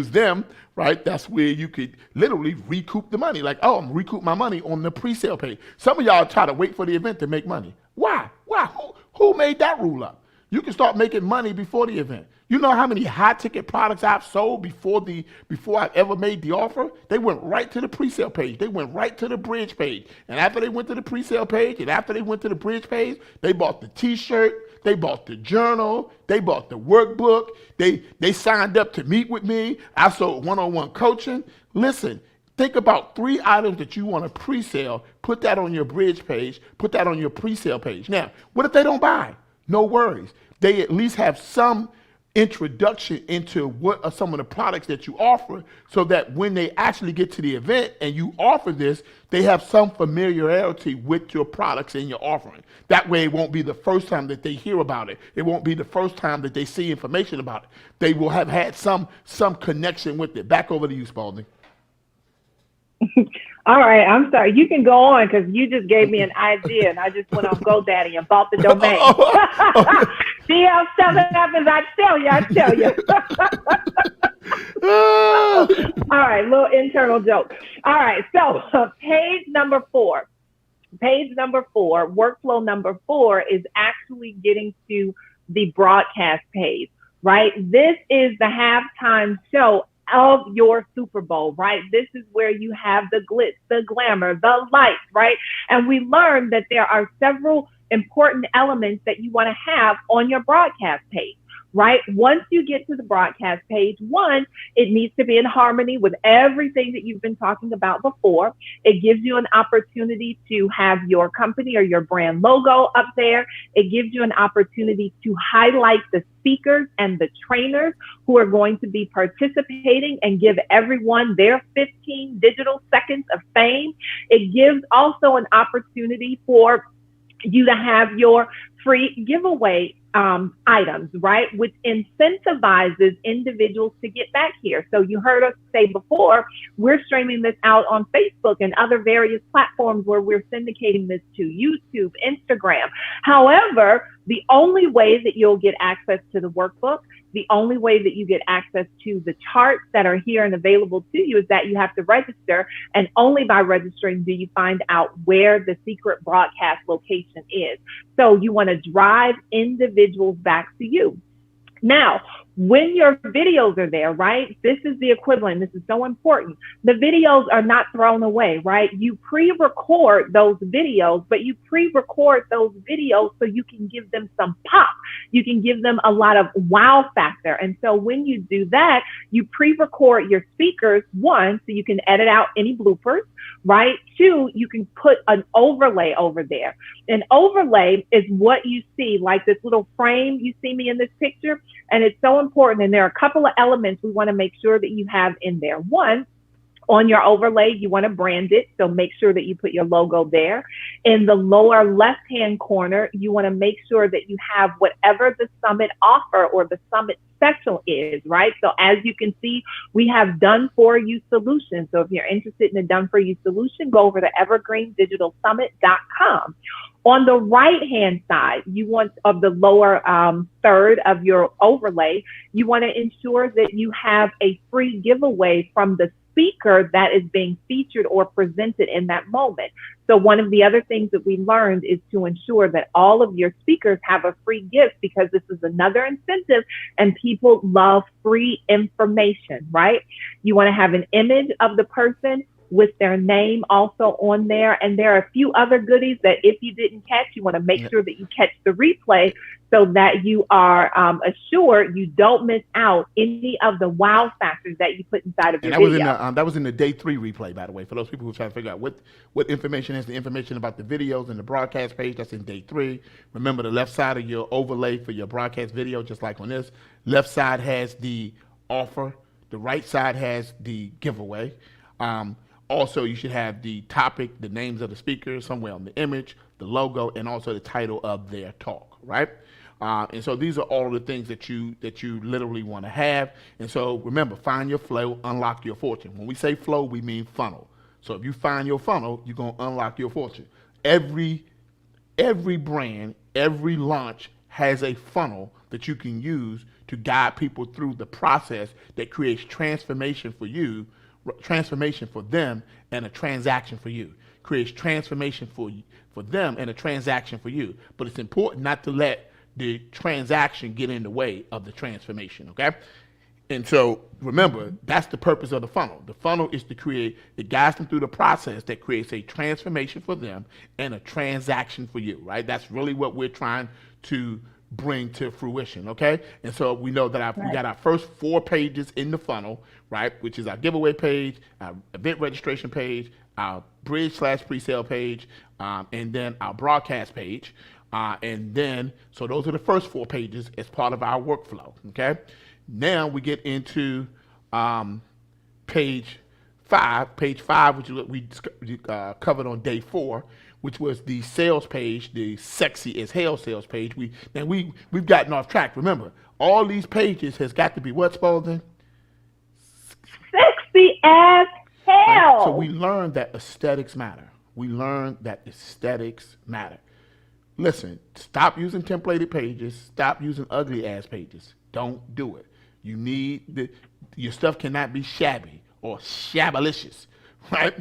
them, right, that's where you could literally recoup the money. Like, oh, I'm recoup my money on the pre-sale page. Some of y'all try to wait for the event to make money. Why? Who made that rule up? You can start making money before the event. You know how many high ticket products I've sold before I ever made the offer? They went right to the pre-sale page. They went right to the bridge page. And after they went to the pre-sale page and after they went to the bridge page, they bought the t-shirt, they bought the journal, they bought the workbook, they signed up to meet with me. I sold one-on-one coaching. Listen, think about 3 items that you want to pre-sale, put that on your bridge page, put that on your pre-sale page. Now, what if they don't buy? No worries. They at least have some introduction into what are some of the products that you offer, so that when they actually get to the event and you offer this, they have some familiarity with your products and your offering. That way it won't be the first time that they hear about it. It won't be the first time that they see information about it. They will have had some connection with it. Back over to you, Spalding. All right, I'm sorry. You can go on, because you just gave me an idea, and I just went on GoDaddy and bought the domain. See how stuff happens? I tell you. All right, little internal joke. All right, so page number 4, workflow number 4 is actually getting to the broadcast page, right? This is the halftime show of your Super Bowl, right? This is where you have the glitz, the glamour, the lights, right? And we learned that there are several important elements that you want to have on your broadcast page, right? Once you get to the broadcast page, one, it needs to be in harmony with everything that you've been talking about before. It gives you an opportunity to have your company or your brand logo up there. It gives you an opportunity to highlight the speakers and the trainers who are going to be participating and give everyone their 15 digital seconds of fame. It gives also an opportunity for you to have your free giveaway items, right? Which incentivizes individuals to get back here. So you heard us say before, we're streaming this out on Facebook and other various platforms where we're syndicating this to YouTube, Instagram. However, the only way that you'll get access to the workbook, the only way that you get access to the charts that are here and available to you is that you have to register. And only by registering do you find out where the secret broadcast location is. So you want to drive individuals back to you. Now, when your videos are there, right? This is the equivalent. This is so important. The videos are not thrown away, right? You pre-record those videos, but you pre-record those videos so you can give them some pop. You can give them a lot of wow factor. And so when you do that, you pre-record your speakers, one, so you can edit out any bloopers, right? Two, you can put an overlay over there. An overlay is what you see, like this little frame you see me in this picture. And it's so important. And there are a couple of elements we want to make sure that you have in there. One, on your overlay, you want to brand it. So make sure that you put your logo there. In the lower left-hand corner, you want to make sure that you have whatever the summit offer or the summit special is, right? So as you can see, we have done for you solutions. So if you're interested in a done for you solution, go over to evergreendigitalsummit.com. On the right-hand side, you want of the lower third of your overlay, you want to ensure that you have a free giveaway from the speaker that is being featured or presented in that moment. So one of the other things that we learned is to ensure that all of your speakers have a free gift, because this is another incentive and people love free information, right? You want to have an image of the person with their name also on there. And there are a few other goodies that if you didn't catch, you want to make sure that you catch the replay so that you are assured you don't miss out any of the wow factors that you put inside of your video. That was in the day 3 replay, by the way, for those people who are trying to figure out what information is. The information about the videos and the broadcast page, that's in day 3. Remember, the left side of your overlay for your broadcast video, just like on this, left side has the offer, the right side has the giveaway. Also, you should have the topic, the names of the speakers, somewhere on the image, the logo, and also the title of their talk, right? And so these are all of the things that you literally want to have. And so remember, find your flow, unlock your fortune. When we say flow, we mean funnel. So if you find your funnel, you're going to unlock your fortune. Every brand, every launch has a funnel that you can use to guide people through the process that creates transformation for you, transformation for them, and a transaction for you. Creates transformation for them and a transaction for you. But it's important not to let the transaction get in the way of the transformation, okay? And so remember, that's the purpose of the funnel. The funnel is to create, it guides them through the process that creates a transformation for them and a transaction for you, right? That's really what we're trying to bring to fruition, okay? And so we know that we got our first 4 pages in the funnel, right? Which is our giveaway page, our event registration page, our bridge/pre-sale page, and then our broadcast page. And then, so those are the first 4 pages as part of our workflow, okay? Now we get into page 5, which we covered on day 4, which was the sales page, the sexy as hell sales page. We've gotten off track. Remember, all these pages has got to be what, Spalding? Sexy as hell. Right? So we learned that aesthetics matter. Listen, stop using templated pages. Stop using ugly ass pages. Don't do it. You need your stuff cannot be shabby or shabalicious, right?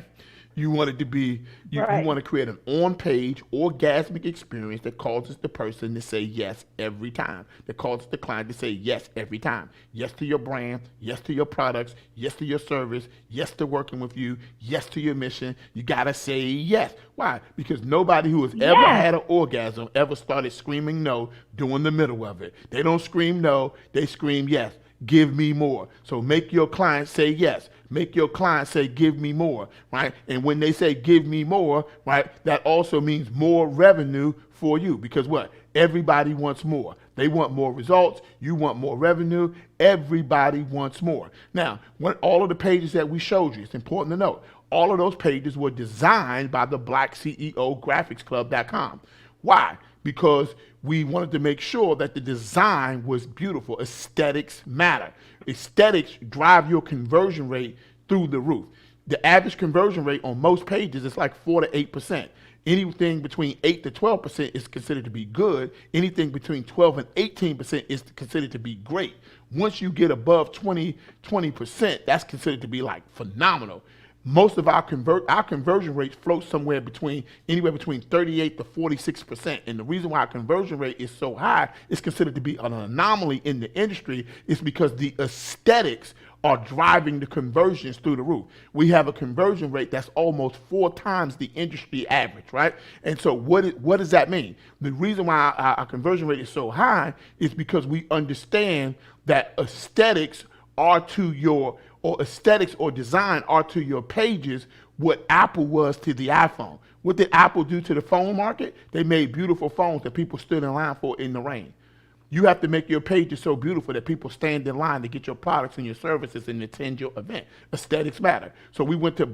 You want it to be, you want to create an on-page orgasmic experience that causes the person to say yes every time, that causes the client to say yes every time. Yes to your brand, yes to your products, yes to your service, yes to working with you, yes to your mission. You got to say yes. Why? Because nobody who has ever had an orgasm ever started screaming no during the middle of it. They don't scream no, they scream yes. Give me more. So make your client say yes. Make your client say, give me more, right? And when they say, give me more, right, that also means more revenue for you, because what? Everybody wants more. They want more results. You want more revenue. Everybody wants more. Now, all of the pages that we showed you, it's important to note, all of those pages were designed by the Black CEO Graphics Club.com. Why? Because we wanted to make sure that the design was beautiful. Aesthetics matter. Aesthetics drive your conversion rate through the roof. The average conversion rate on most pages is like 4 to 8%. Anything between 8 to 12% is considered to be good. Anything between 12 and 18% is considered to be great. Once you get above 20%, that's considered to be like phenomenal. most of our conversion rates float anywhere between 38 to 46%. And the reason why our conversion rate is so high is considered to be an anomaly in the industry is because the aesthetics are driving the conversions through the roof. We have a conversion rate that's almost 4 times the industry average, right? And so what does that mean? The reason why our conversion rate is so high is because we understand that aesthetics or design are to your pages what Apple was to the iPhone. What did Apple do to the phone market? They made beautiful phones that people stood in line for in the rain. You have to make your pages so beautiful that people stand in line to get your products and your services and attend your event. Aesthetics matter. So we went to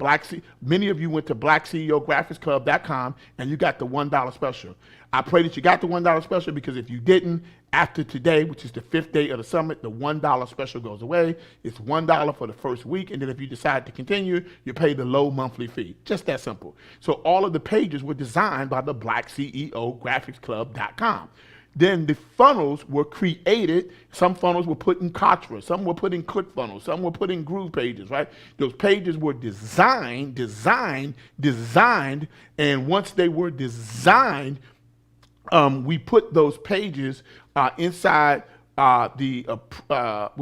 many of you went to blackceographicsclub.com and you got the $1 special. I pray that you got the $1 special, because if you didn't, after today, which is the 5th day of the summit, the $1 special goes away. It's $1 for the first week, and then if you decide to continue, you pay the low monthly fee. Just that simple. So all of the pages were designed by the blackceographicsclub.com. Then the funnels were created. Some funnels were put in Contra, some were put in ClickFunnels, some were put in Groove Pages, right? Those pages were designed, and once they were designed, we put those pages inside we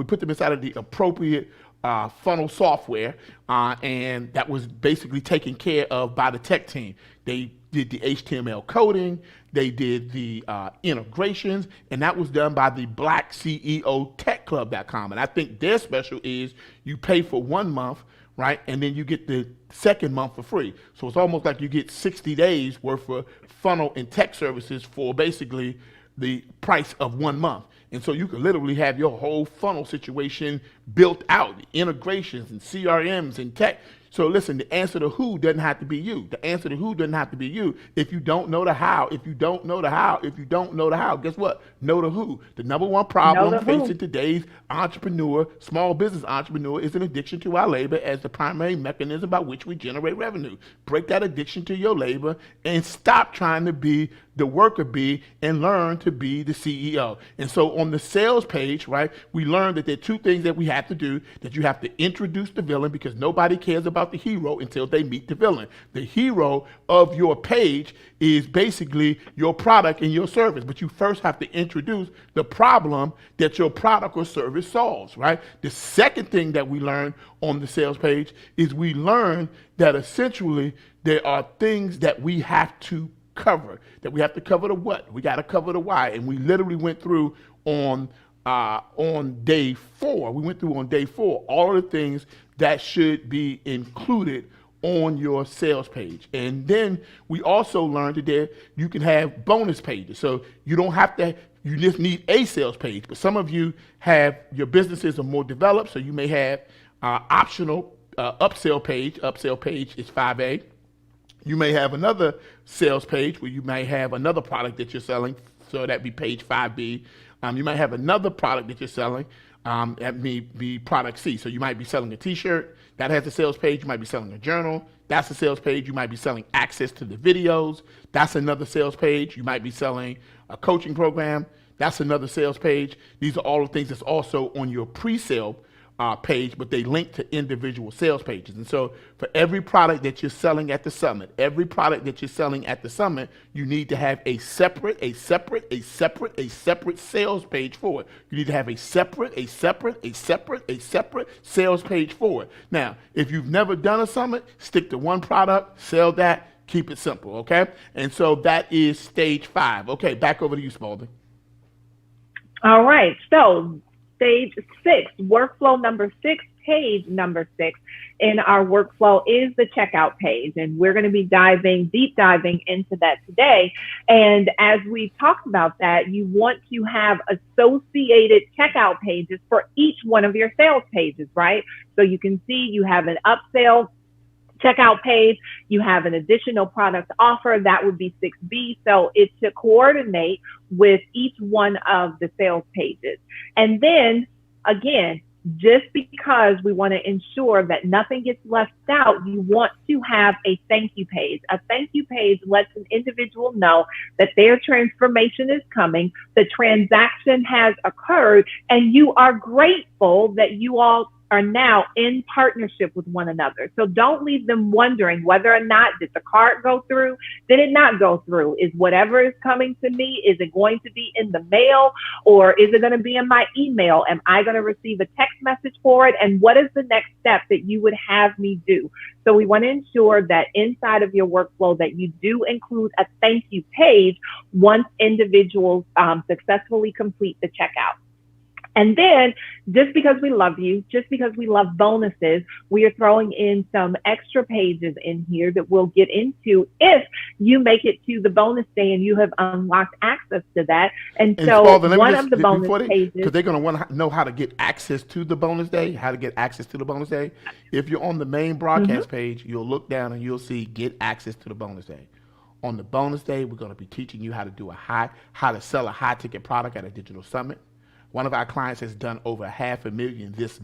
put them inside of the appropriate funnel software, and that was basically taken care of by the tech team. They did the HTML coding, they did the integrations, and that was done by the blackceotechclub.com. And I think their special is you pay for 1 month, right? And then you get the second month for free. So it's almost like you get 60 days worth of funnel and tech services for basically the price of 1 month. And so you can literally have your whole funnel situation built out, the integrations and CRMs and tech. So listen, the answer to who doesn't have to be you. The answer to who doesn't have to be you. If you don't know the how, guess what? Know the who. The number one problem facing today's small business entrepreneur, is an addiction to our labor as the primary mechanism by which we generate revenue. Break that addiction to your labor and stop trying to be the worker bee and learn to be the CEO. And so on the sales page, right, we learned that there are 2 things that we have to do, that you have to introduce the villain, because nobody cares about the hero until they meet the villain. The hero of your page is basically your product and your service, but you first have to introduce the problem that your product or service solves, right? The second thing that we learned on the sales page is we learned that essentially there are things that we have to cover, that we have to cover the what, we got to cover the why. And we literally went through on day 4, all of the things that should be included on your sales page. And then we also learned that you can have bonus pages. So you just need a sales page, but some of you your businesses are more developed, so you may have optional upsell page. Upsell page is 5A. You may have another sales page where you may have another product that you're selling, so that'd be page 5B. You might have another product that you're selling, that may be product C. So you might be selling a t-shirt, that has a sales page. You might be selling a journal, that's a sales page. You might be selling access to the videos, that's another sales page. You might be selling a coaching program, that's another sales page. These are all the things that's also on your pre-sale page, but they link to individual sales pages. And so for every product that you're selling at the summit, you need to have a separate sales page for it. You need to have a separate sales page for it. Now, if you've never done a summit, stick to one product, sell that, keep it simple, okay? And so that is stage 5. Okay, back over to you, Spalding. All right, so stage 6, workflow number 6, page number 6 in our workflow is the checkout page. And we're going to be deep diving into that today. And as we talked about that, you want to have associated checkout pages for each one of your sales pages, right? So you can see you have an upsell checkout page, you have an additional product offer, that would be 6B. So it's to coordinate with each one of the sales pages. And then again, just because we want to ensure that nothing gets left out, you want to have a thank you page. A thank you page lets an individual know that their transformation is coming, the transaction has occurred, and you are grateful that you all are now in partnership with one another. So don't leave them wondering whether or not did the card go through, did it not go through, is whatever is coming to me, is it going to be in the mail, or is it going to be in my email? Am I going to receive a text message for it? And what is the next step that you would have me do? So we want to ensure that inside of your workflow that you do include a thank you page once individuals successfully complete the checkout. And then, just because we love you, just because we love bonuses, we are throwing in some extra pages in here that we'll get into if you make it to the bonus day and you have unlocked access to that. And so Spalding, one of the bonus pages, because they're going to want to know how to get access to the bonus day, If you're on the main broadcast page, you'll look down and you'll see get access to the bonus day. On the bonus day, we're going to be teaching you how to sell a high ticket product at a digital summit. One of our clients has done over $500,000 this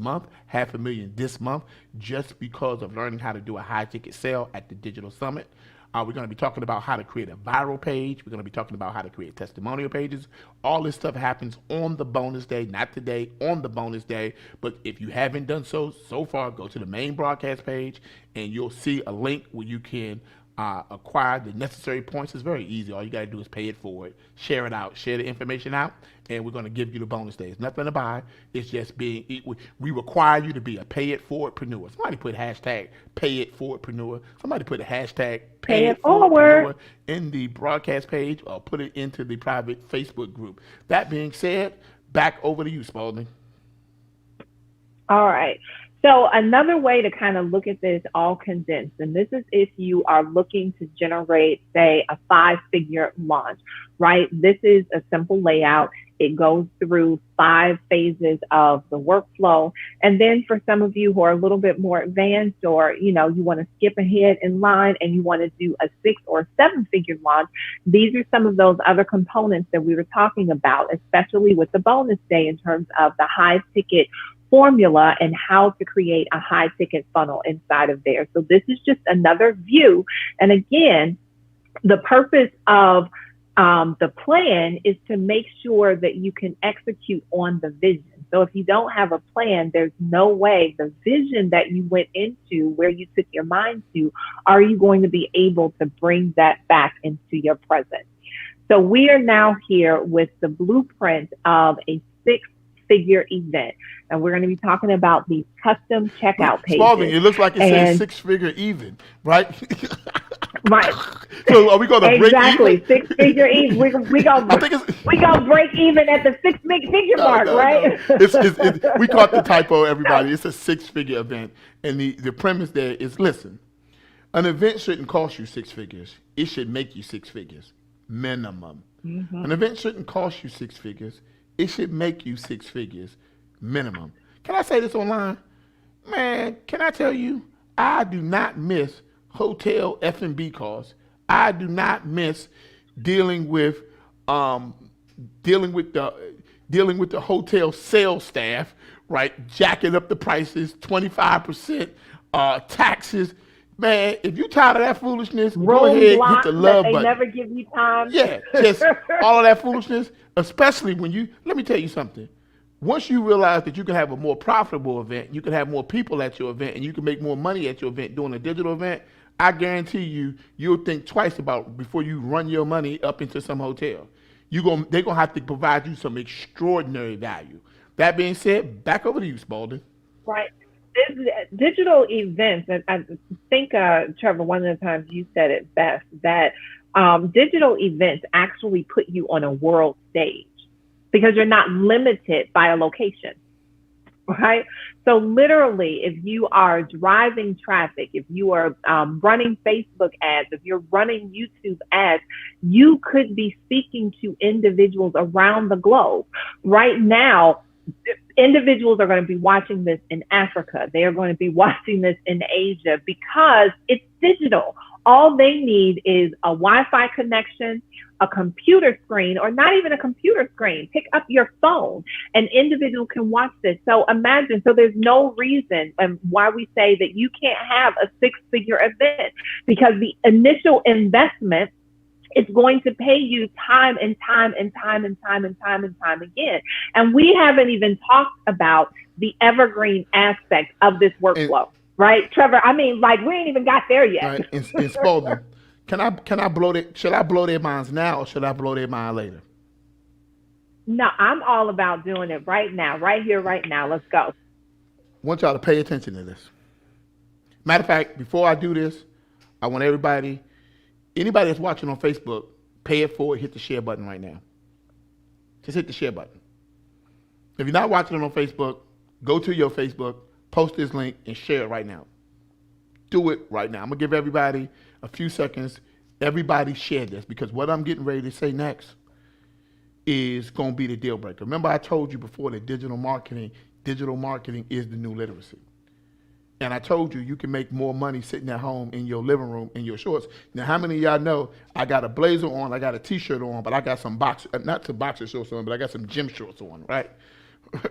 month, just because of learning how to do a high ticket sale at the digital summit. We're going to be talking about how to create a viral page. We're going to be talking about how to create testimonial pages. All this stuff happens on the bonus day, not today, on the bonus day. But if you haven't done so far, go to the main broadcast page and you'll see a link where you can acquire the necessary points. It's very easy. All you got to do is pay it forward, share it out, share the information out, and we're going to give you the bonus day. It's nothing to buy. It's just we require you to be a pay it forwardpreneur. Somebody put hashtag pay it forwardpreneur. Somebody put a hashtag pay it forwardpreneur in the broadcast page or put it into the private Facebook group. That being said, back over to you, Spalding. All right. So another way to kind of look at this all condensed, and this is if you are looking to generate, say, a 5-figure launch, right? This is a simple layout. It goes through 5 phases of the workflow. And then for some of you who are a little bit more advanced, or, you want to skip ahead in line and you want to do a 6 or 7-figure launch, these are some of those other components that we were talking about, especially with the bonus day in terms of the high ticket formula and how to create a high ticket funnel inside of there. So this is just another view. And again, the purpose of the plan is to make sure that you can execute on the vision. So if you don't have a plan, there's no way the vision that you went into, where you took your mind to, are you going to be able to bring that back into your present? So we are now here with the blueprint of a 6-figure event. And we're going to be talking about these custom checkout pages. Spalding, it looks like it says 6-figure even, right? Right. So are we going to break even? Exactly, 6-figure even. We gonna break even at the 6-figure mark, right? No. We caught the typo, everybody. It's a 6-figure event, and the premise there is: listen, an event shouldn't cost you 6 figures. It should make you 6 figures minimum. Mm-hmm. An event shouldn't cost you 6 figures. It should make you 6 figures minimum. Can I say this online? Man, can I tell you, I do not miss hotel F&B costs. I do not miss dealing with the hotel sales staff, right? Jacking up the prices, 25% taxes. Man, if you're tired of that foolishness, go ahead, hit the love button. They never give you time. Yeah, just all of that foolishness, especially when let me tell you something. Once you realize that you can have a more profitable event, you can have more people at your event, and you can make more money at your event doing a digital event, I guarantee you'll think twice about before you run your money up into some hotel. They're going to have to provide you some extraordinary value. That being said, back over to you, Spalding. Right. Digital events, and I think, Trevor, one of the times you said it best, that digital events actually put you on a world stage because you're not limited by a location, right? So literally, if you are driving traffic, if you are running Facebook ads, if you're running YouTube ads, you could be speaking to individuals around the globe. Right now, individuals are going to be watching this in Africa. They are going to be watching this in Asia because it's digital. All they need is a Wi-Fi connection, a computer screen, or not even a computer screen. Pick up your phone. An individual can watch this. So imagine, so there's no reason why we say that you can't have a 6-figure event, because the initial investment It's going to pay you time and time and time and time and time and time again. And we haven't even talked about the evergreen aspect of this And workflow, right, Trevor? I mean, like, we ain't even got there yet. right, and Spalding, can I blow that? Should I blow their minds now or should I blow their mind later? No, I'm all about doing it right now, right here, right now. Let's go. I want y'all to pay attention to this. Matter of fact, before I do this, I want everybody, anybody that's watching on Facebook, pay it forward, hit the share button right now. Just hit the share button. If you're not watching it on Facebook, go to your Facebook, post this link, and share it right now. Do it right now. I'm going to give everybody a few seconds. Everybody share this because what I'm getting ready to say next is going to be the deal breaker. Remember I told you before that digital marketing is the new literacy. And I told you can make more money sitting at home in your living room in your shorts. Now, how many of y'all know I got a blazer on, I got a t-shirt on, but I got some not some boxer shorts on, but I got some gym shorts on, right?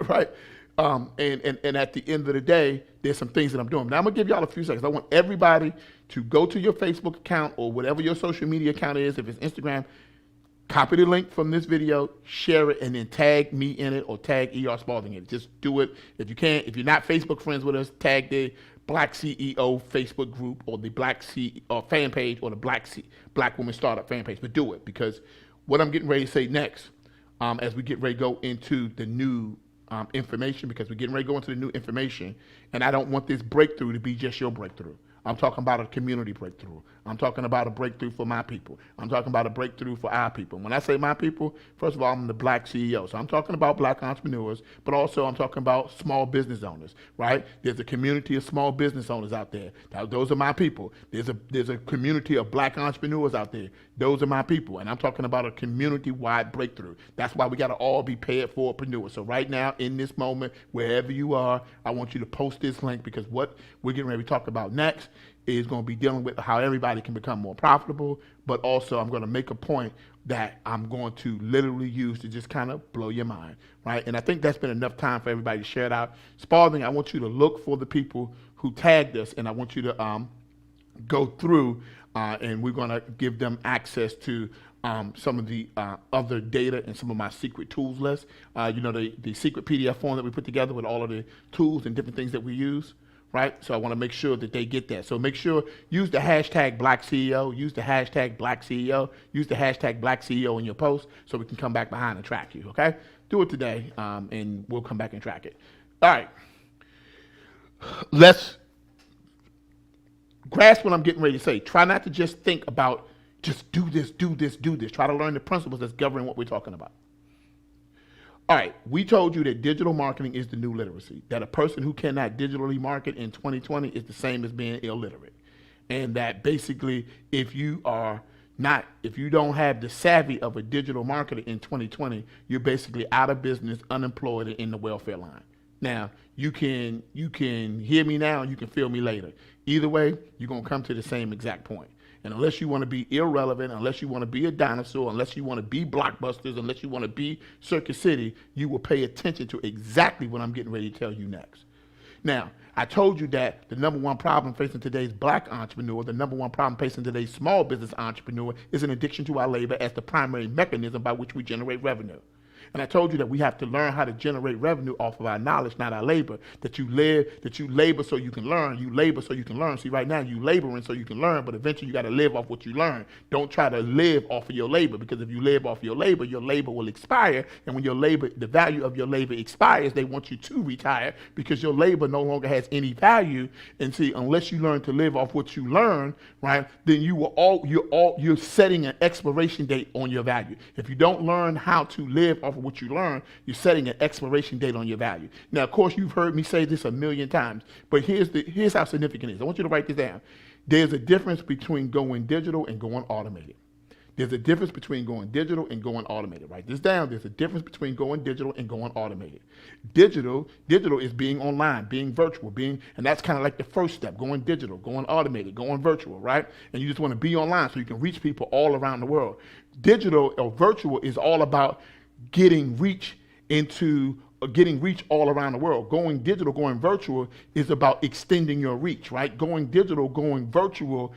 Right? And at the end of the day, there's some things that I'm doing. Now, I'm going to give y'all a few seconds. I want everybody to go to your Facebook account or whatever your social media account is, if it's Instagram, copy the link from this video, share it, and then tag me in it or tag ER Spalding in it. Just do it. If you can't, if you're not Facebook friends with us, tag the Black CEO Facebook group or the Black CEO fan page or the Black Woman Startup fan page. But do it because what I'm getting ready to say next, as we get ready to go into the new information, because we're getting ready to go into the new information, and I don't want this breakthrough to be just your breakthrough. I'm talking about a community breakthrough. I'm talking about a breakthrough for my people. I'm talking about a breakthrough for our people. When I say my people, first of all, I'm the Black CEO. So I'm talking about Black entrepreneurs, but also I'm talking about small business owners, right? There's a community of small business owners out there. Those are my people. There's a community of Black entrepreneurs out there. Those are my people. And I'm talking about a community-wide breakthrough. That's why we got to all be paid forwardpreneurs. So right now, in this moment, wherever you are, I want you to post this link because what we're getting ready to talk about next is going to be dealing with how everybody can become more profitable, but also I'm going to make a point that I'm going to literally use to just kind of blow your mind, right? And I think that's been enough time for everybody to share it out. Spalding, I want you to look for the people who tagged us, and I want you to go through, and we're going to give them access to some of the other data and some of my secret tools list. The secret PDF form that we put together with all of the tools and different things that we use. Right? So I want to make sure that they get that. So make sure, use the hashtag Black CEO, use the hashtag Black CEO, use the hashtag Black CEO in your post so we can come back behind and track you, okay? Do it today, and we'll come back and track it. All right. Let's grasp what I'm getting ready to say. Try not to just think about just do this, do this, do this. Try to learn the principles that's governing what we're talking about. All right, we told you that digital marketing is the new literacy, that a person who cannot digitally market in 2020 is the same as being illiterate. And that basically if you don't have the savvy of a digital marketer in 2020, you're basically out of business, unemployed, and in the welfare line. Now, you can hear me now and you can feel me later. Either way, you're going to come to the same exact point. And unless you want to be irrelevant, unless you want to be a dinosaur, unless you want to be Blockbusters, unless you want to be Circus City, you will pay attention to exactly what I'm getting ready to tell you next. Now, I told you that the number one problem facing today's Black entrepreneur, the number one problem facing today's small business entrepreneur is an addiction to our labor as the primary mechanism by which we generate revenue. And I told you that we have to learn how to generate revenue off of our knowledge, not our labor. That you labor so you can learn. You labor so you can learn. See, right now you laboring so you can learn, but eventually you got to live off what you learn. Don't try to live off of your labor, because if you live off your labor will expire. And when the value of your labor expires, they want you to retire because your labor no longer has any value. And see, unless you learn to live off what you learn, right, then you're setting an expiration date on your value. If you don't learn how to live off of what you learn, you're setting an expiration date on your value. Now, of course, you've heard me say this a million times, but here's how significant it is. I want you to write this down. There's a difference between going digital and going automated. There's a difference between going digital and going automated. Write this down. There's a difference between going digital and going automated. Digital is being online, being virtual, and that's kind of like the first step, going digital, going automated, going virtual, right? And you just want to be online so you can reach people all around the world. Digital or virtual is all about getting reach into getting reach all around the world. Going digital, going virtual is about extending your reach, right? Going digital, going virtual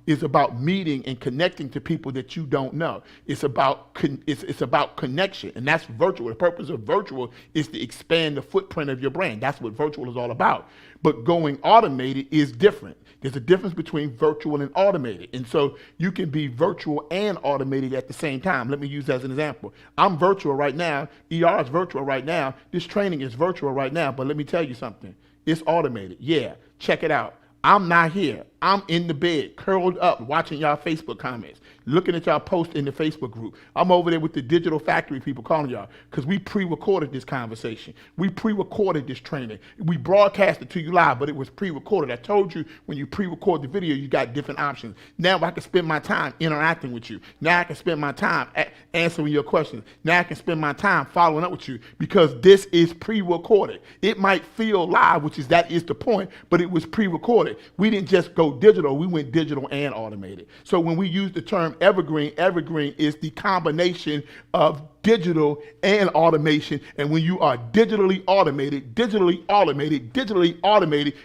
is about meeting and connecting to people that you don't know. It's about it's about connection, and that's virtual. The purpose of virtual is to expand the footprint of your brand. That's what virtual is all about. But going automated is different. There's a difference between virtual and automated. And so you can be virtual and automated at the same time. Let me use that as an example. I'm virtual right now. ER is virtual right now. This training is virtual right now. But let me tell you something. It's automated. Yeah, check it out. I'm not here. I'm in the bed, curled up, watching y'all Facebook comments, looking at y'all posts in the Facebook group. I'm over there with the digital factory people calling y'all because we pre-recorded this conversation. We pre-recorded this training. We broadcast it to you live, but it was pre-recorded. I told you when you pre-record the video, you got different options. Now I can spend my time interacting with you. Now I can spend my time answering your questions. Now I can spend my time following up with you because this is pre-recorded. It might feel live, that is the point, but it was pre-recorded. We didn't just go digital, we went digital and automated. So when we use the term evergreen, evergreen is the combination of digital and automation. And when you are digitally automated,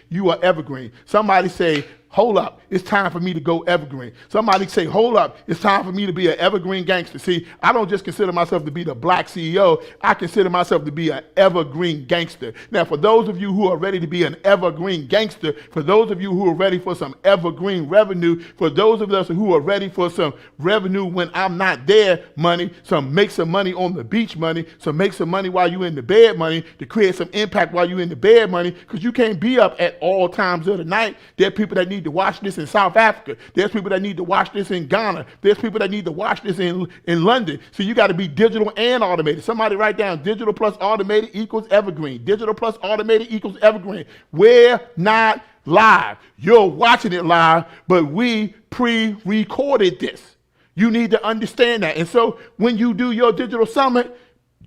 you are evergreen. Somebody say, hold up, it's time for me to go evergreen. Somebody say, hold up, it's time for me to be an evergreen gangster. See, I don't just consider myself to be the black CEO, I consider myself to be an evergreen gangster. Now, for those of you who are ready to be an evergreen gangster, for those of you who are ready for some evergreen revenue, for those of us who are ready for some revenue when I'm not there money, some make some money on the beach money, some make some money while you're in the bed money, to create some impact while you're in the bed money, because you can't be up at all times of the night. There are people that need to watch this in South Africa. There's people that need to watch this in Ghana. There's people that need to watch this in London. So you got to be digital and automated. Somebody write down digital plus automated equals evergreen. Digital plus automated equals evergreen. We're not live. You're watching it live, but we pre-recorded this. You need to understand that. And so when you do your digital summit,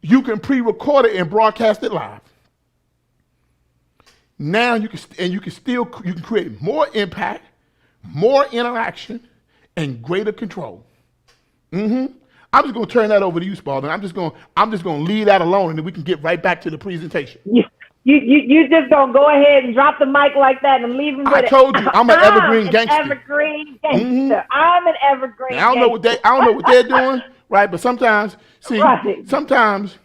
you can pre-record it and broadcast it live. Now you can create more impact, more interaction, and greater control. I'm just going to turn that over to you, Spalding. I'm just going to leave that alone, and then we can get right back to the presentation. You just gonna go ahead and drop the mic like that and leave them with it. I told you I'm an evergreen gangster. Evergreen gangster. I'm an evergreen. Now, I don't know what they're doing, right? But sometimes, sometimes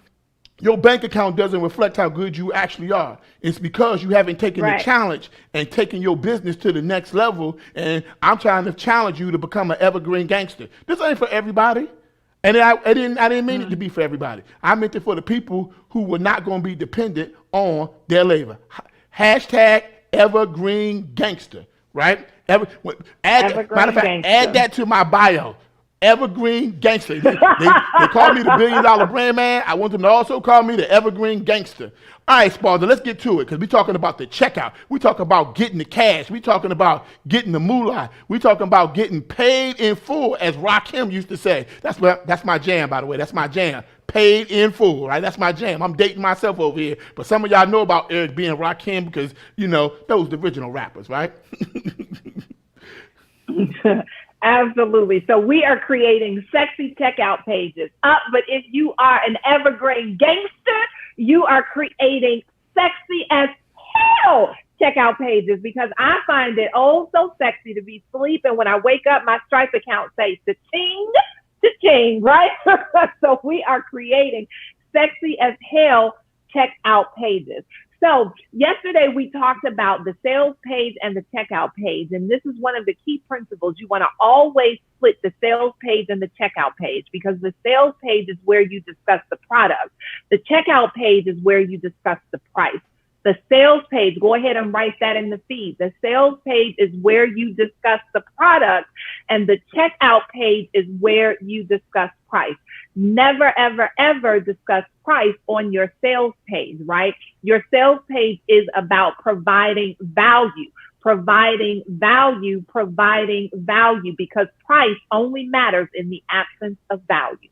your bank account doesn't reflect how good you actually are. It's because you haven't taken the challenge and taken your business to the next level. And I'm trying to challenge you to become an evergreen gangster. This ain't for everybody. And I didn't mean it to be for everybody. I meant it for the people who were not going to be dependent on their labor. Hashtag evergreen gangster, right? Matter of fact, add that to my bio. Evergreen gangster. They call me the $1 billion brand man. I want them to also call me the evergreen gangster. All right, Sparta, let's get to it because we're talking about the checkout. We're talking about getting the cash. We're talking about getting the moolah. We're talking about getting paid in full, as Rakim used to say. That's my jam, by the way. That's my jam. Paid in full, right? That's my jam. I'm dating myself over here. But some of y'all know about Eric B. and Rakim because, those the original rappers, right? Absolutely. So we are creating sexy checkout pages. But if you are an evergreen gangster, you are creating sexy as hell checkout pages because I find it so sexy to be sleeping when I wake up, my Stripe account says cha-ching, cha-ching, right? So we are creating sexy as hell checkout pages. So yesterday we talked about the sales page and the checkout page. And this is one of the key principles. You want to always split the sales page and the checkout page because the sales page is where you discuss the product. The checkout page is where you discuss the price. The sales page, go ahead and write that in the feed. The sales page is where you discuss the product and the checkout page is where you discuss price. Never, ever, ever discuss price on your sales page, right? Your sales page is about providing value because price only matters in the absence of value.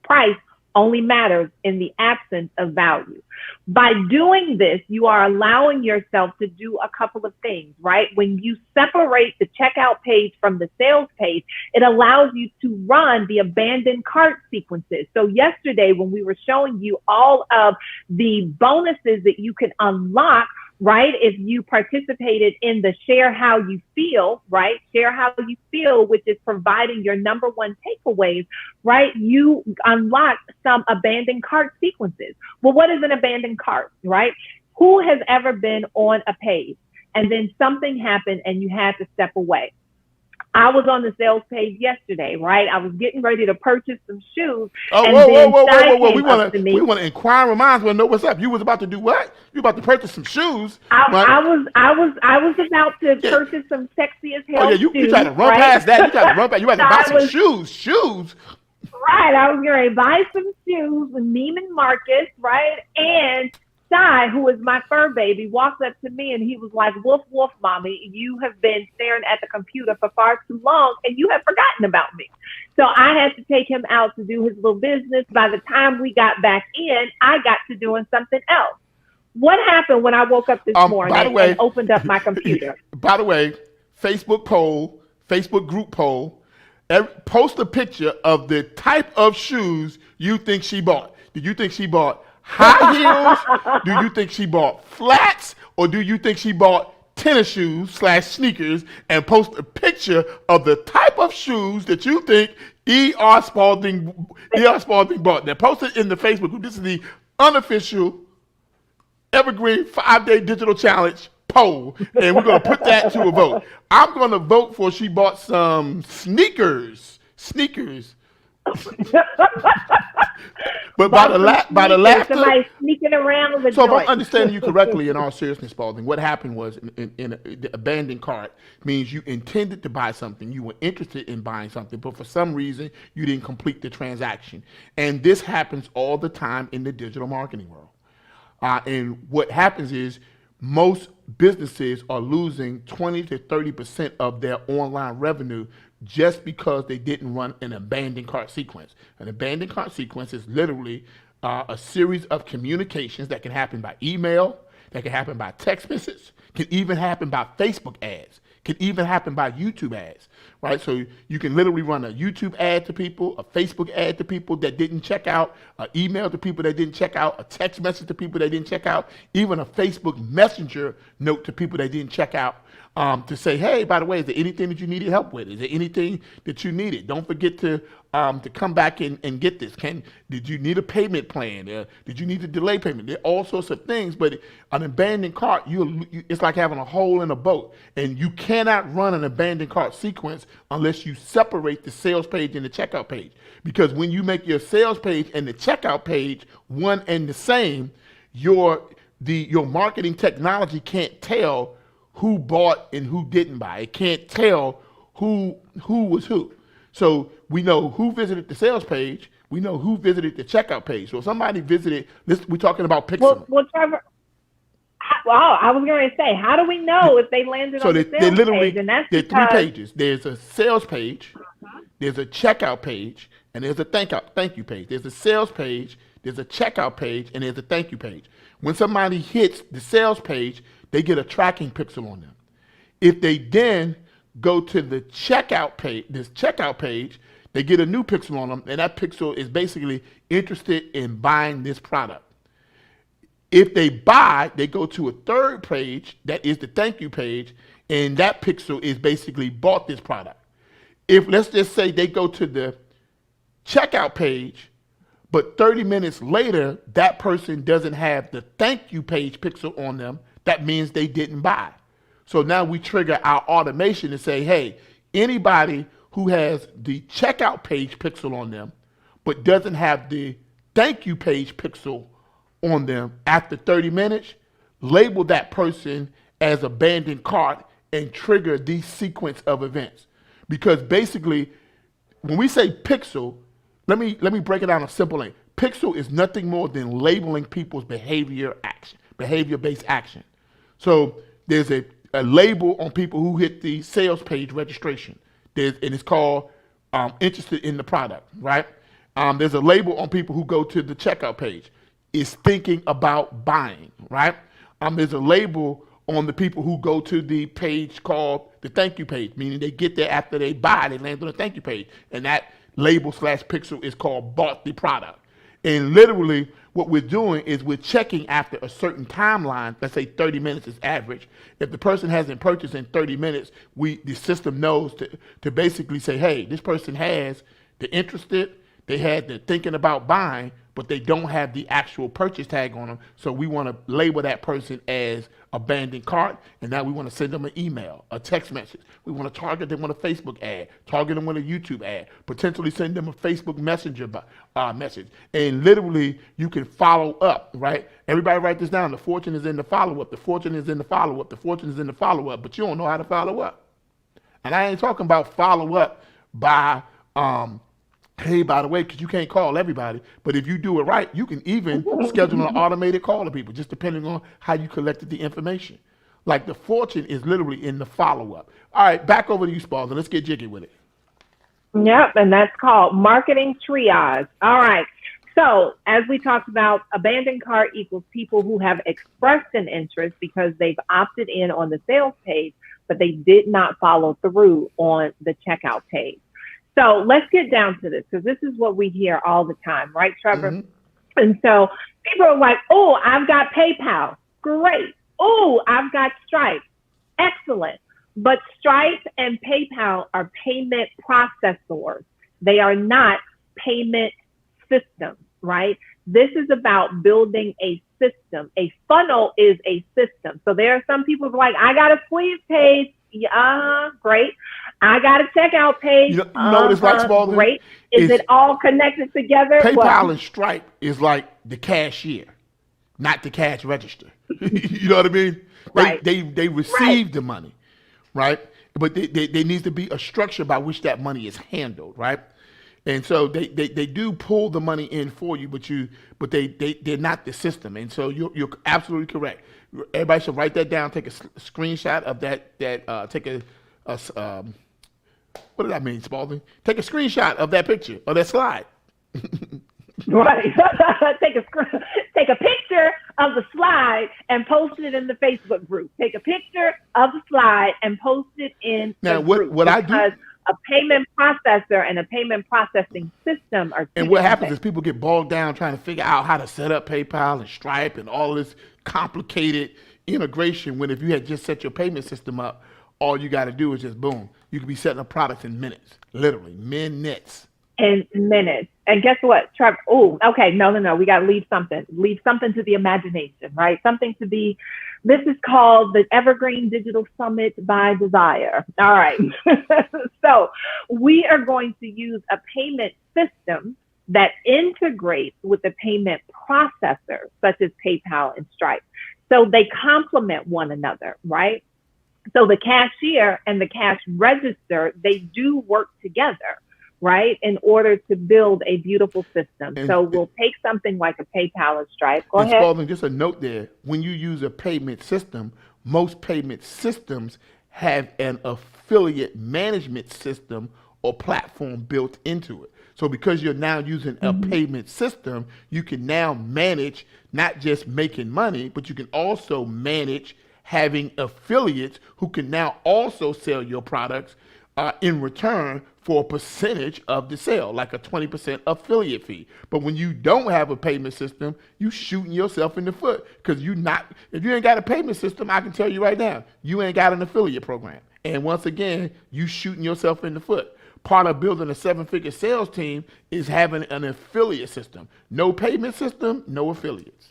Price only matters in the absence of value. By doing this, you are allowing yourself to do a couple of things, right? When you separate the checkout page from the sales page, it allows you to run the abandoned cart sequences. So yesterday, when we were showing you all of the bonuses that you can unlock, right? If you participated in the share how you feel, right? Share how you feel, which is providing your number one takeaways, right? You unlock some abandoned cart sequences. Well, what is an abandoned cart, right? Who has ever been on a page and then something happened and you had to step away? I was on the sales page yesterday, right? I was getting ready to purchase some shoes. Oh, and whoa. We want to inquire minds want to know what's up. You was about to do what? You about to purchase some shoes? Right? I was about to purchase some sexy as hell shoes. You try to run past that. You try to run past. You had to buy some shoes. Shoes. Right. I was going to buy some shoes with Neiman Marcus, right? And Shy, who is my fur baby, walks up to me and he was like, "Woof, woof, mommy, you have been staring at the computer for far too long and you have forgotten about me." So I had to take him out to do his little business. By the time we got back in, I got to doing something else. What happened when I woke up this morning and opened up my computer? By the way, Facebook poll, Facebook group poll, post a picture of the type of shoes you think she bought. Did you think she bought high heels? Do you think she bought flats? Or do you think she bought tennis shoes / sneakers? And post a picture of the type of shoes that you think E.R. Spalding bought. Now post it in the Facebook group. This is the unofficial Evergreen 5-day digital challenge poll. And we're going to put that to a vote. I'm going to vote for she bought some sneakers. But by the laughter, somebody sneaking around with a so if joint. I'm understanding you correctly, in all seriousness, Spalding, what happened was in the abandoned cart means you intended to buy something, you were interested in buying something, but for some reason you didn't complete the transaction. And this happens all the time in the digital marketing world. And what happens is most businesses are losing 20 to 30% of their online revenue just because they didn't run an abandoned cart sequence. An abandoned cart sequence is literally a series of communications that can happen by email, that can happen by text message, can even happen by Facebook ads, can even happen by YouTube ads, right? So you can literally run a YouTube ad to people, a Facebook ad to people that didn't check out, an email to people that didn't check out, a text message to people that didn't check out, even a Facebook Messenger note to people that didn't check out. To say, hey, by the way, is there anything that you needed help with? Is there anything that you needed? Don't forget to come back and get this. Did you need a payment plan? Did you need to delay payment? There are all sorts of things, but an abandoned cart, it's like having a hole in a boat. And you cannot run an abandoned cart sequence unless you separate the sales page and the checkout page. Because when you make your sales page and the checkout page one and the same, your marketing technology can't tell who bought and who didn't buy. It can't tell who was who. So we know who visited the sales page. We know who visited the checkout page. So if somebody visited, we're talking about Pixel. Well, Trevor, I was going to say, how do we know if they landed on the sales page? And that's because there are 3 pages. There's a sales page, there's a checkout page, and there's a thank you page. There's a sales page, there's a checkout page, and there's a thank you page. When somebody hits the sales page, they get a tracking pixel on them. If they then go to the checkout page, they get a new pixel on them, and that pixel is basically interested in buying this product. If they buy, they go to a third page, that is the thank you page, and that pixel is basically bought this product. If, let's just say, they go to the checkout page, but 30 minutes later, that person doesn't have the thank you page pixel on them, that means they didn't buy. So now we trigger our automation to say, hey, anybody who has the checkout page pixel on them, but doesn't have the thank you page pixel on them after 30 minutes, label that person as abandoned cart and trigger the sequence of events. Because basically, when we say pixel, let me break it down a simple way. Pixel is nothing more than labeling people's behavior-based action. So there's a label on people who hit the sales page registration. And it's called interested in the product, right? There's a label on people who go to the checkout page. Is thinking about buying, right? There's a label on the people who go to the page called the thank you page, meaning they get there after they buy, they land on the thank you page. And that label / pixel is called bought the product. And literally what we're doing is we're checking after a certain timeline. Let's say 30 minutes is average. If the person hasn't purchased in 30 minutes, the system knows to basically say, hey, this person has the interested, they had the thinking about buying, but they don't have the actual purchase tag on them. So we want to label that person as abandoned cart, and now we want to send them an email, a text message. We want to target them with a Facebook ad, target them with a YouTube ad, potentially send them a Facebook Messenger message. And literally, you can follow up, right? Everybody write this down. The fortune is in the follow-up. The fortune is in the follow-up. The fortune is in the follow-up, but you don't know how to follow up. And I ain't talking about follow up by hey, by the way, because you can't call everybody, but if you do it right, you can even schedule an automated call to people, just depending on how you collected the information. Like the fortune is literally in the follow-up. All right, back over to you, Spalding. Let's get jiggy with it. Yep, and that's called marketing triage. All right. So as we talked about, abandoned cart equals people who have expressed an interest because they've opted in on the sales page, but they did not follow through on the checkout page. So let's get down to this, because this is what we hear all the time, right, Trevor? Mm-hmm. And so people are like, oh, I've got PayPal. Great. Oh, I've got Stripe. Excellent. But Stripe and PayPal are payment processors. They are not payment systems, right? This is about building a system. A funnel is a system. So there are some people who are like, I got a squeeze page. Yeah, great. I got a checkout page. You know what it's like, Spalding? Great. Is it all connected together? PayPal and Stripe is like the cashier, not the cash register. You know what I mean? Right. They receive the money, right? But there needs to be a structure by which that money is handled, right? And so they do pull the money in for you, but they're not the system. And so you're absolutely correct. Everybody should write that down. Take a screenshot of that. Take a what did I mean, Spalding? Take a screenshot of that picture or that slide. Right. Take a picture of the slide and post it in the Facebook group. Take a picture of the slide and post it in the group. What I do. A payment processor and a payment processing system are. And what happens is people get bogged down trying to figure out how to set up PayPal and Stripe and all this complicated integration, when if you had just set your payment system up, all you got to do is just boom. You could be setting up products in minutes, literally minutes. In minutes. And guess what, Trevor? Oh, okay. No. We got to leave something. Leave something to the imagination, right? Something to be. This is called the Evergreen Digital Summit by Desire. All right. So we are going to use a payment system that integrates with the payment processor, such as PayPal and Stripe. So they complement one another, right? So the cashier and the cash register, they do work together, right, in order to build a beautiful system. And so we'll take something like a PayPal or Stripe. Go ahead. Spalding, just a note there. When you use a payment system, most payment systems have an affiliate management system or platform built into it. So because you're now using a payment system, you can now manage not just making money, but you can also manage having affiliates who can now also sell your products in return for a percentage of the sale, like a 20% affiliate fee. But when you don't have a payment system, you shooting yourself in the foot, because if you ain't got a payment system, I can tell you right now, you ain't got an affiliate program. And once again, you shooting yourself in the foot. Part of building a 7-figure sales team is having an affiliate system. No payment system, no affiliates.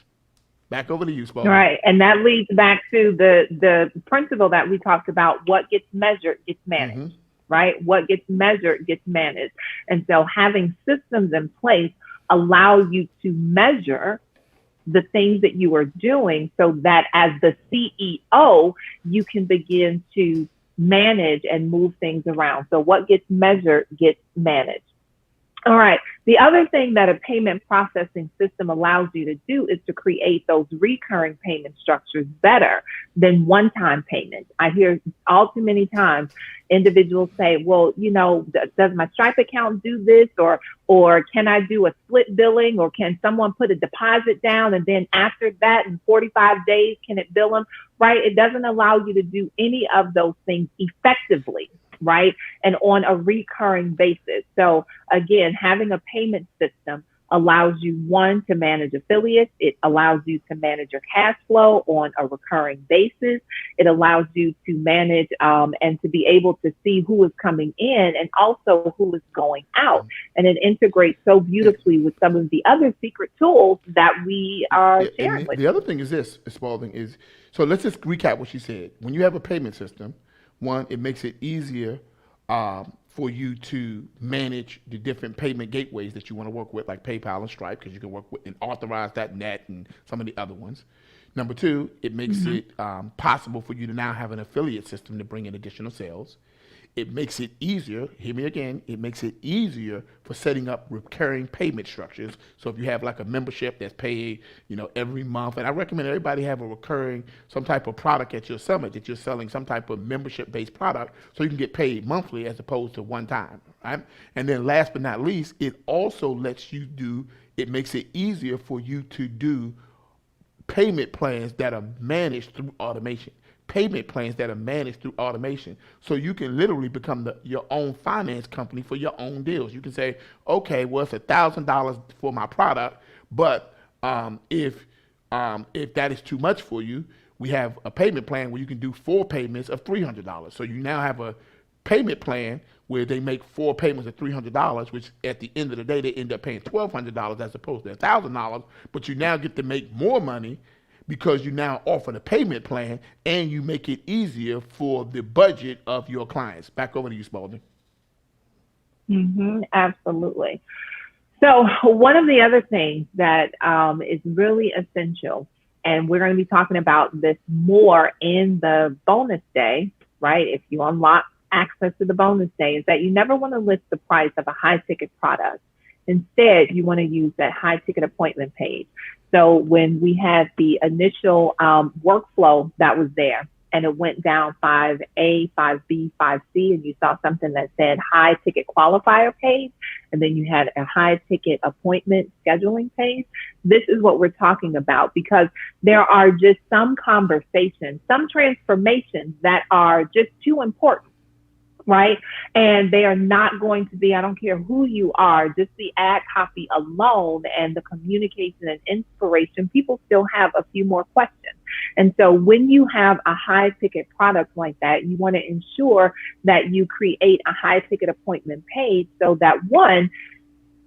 Back over to you, Spalding. Right, and that leads back to the principle that we talked about: what gets measured gets managed, right? What gets measured gets managed. And so having systems in place allow you to measure the things that you are doing, so that as the CEO, you can begin to manage and move things around. So what gets measured gets managed. All right. The other thing that a payment processing system allows you to do is to create those recurring payment structures better than one-time payments. I hear all too many times individuals say, well, does my Stripe account do this, or can I do a split billing, or can someone put a deposit down and then after that in 45 days can it bill them? Right? It doesn't allow you to do any of those things effectively, right? And on a recurring basis. So again, having a payment system allows you, one, to manage affiliates. It allows you to manage your cash flow on a recurring basis. It allows you to manage and to be able to see who is coming in and also who is going out. And it integrates so beautifully with some of the other secret tools that we are sharing with you. The other thing is this, Spalding, is, so let's just recap what she said. When you have a payment system, one, it makes it easier for you to manage the different payment gateways that you want to work with, like PayPal and Stripe, because you can work with and authorize.net and some of the other ones. Number two, it makes it possible for you to now have an affiliate system to bring in additional sales. It makes it easier, hear me again, it makes it easier for setting up recurring payment structures. So if you have like a membership that's paid, every month, and I recommend everybody have a recurring, some type of product at your summit, that you're selling some type of membership-based product so you can get paid monthly as opposed to one time, right? And then last but not least, it also lets you it makes it easier for you to do payment plans that are managed through automation. So you can literally become your own finance company for your own deals. You can say, okay, well, it's $1,000 for my product, but if that is too much for you, we have a payment plan where you can do 4 payments of $300. So you now have a payment plan where they make 4 payments of $300, which at the end of the day, they end up paying $1,200 as opposed to $1,000, but you now get to make more money because you now offer a payment plan and you make it easier for the budget of your clients. Back over to you, Spalding. Absolutely. So one of the other things that is really essential, and we're going to be talking about this more in the bonus day, right? If you unlock access to the bonus day, is that you never want to list the price of a high ticket product. Instead, you want to use that high ticket appointment page. So when we had the initial workflow that was there, and it went down 5A, 5B, 5C, and you saw something that said high ticket qualifier page, and then you had a high ticket appointment scheduling page. This is what we're talking about, because there are just some conversations, some transformations that are just too important, right? And they are not going to be, I don't care who you are, just the ad copy alone and the communication and inspiration, people still have a few more questions. And so when you have a high ticket product like that, you want to ensure that you create a high ticket appointment page so that, one,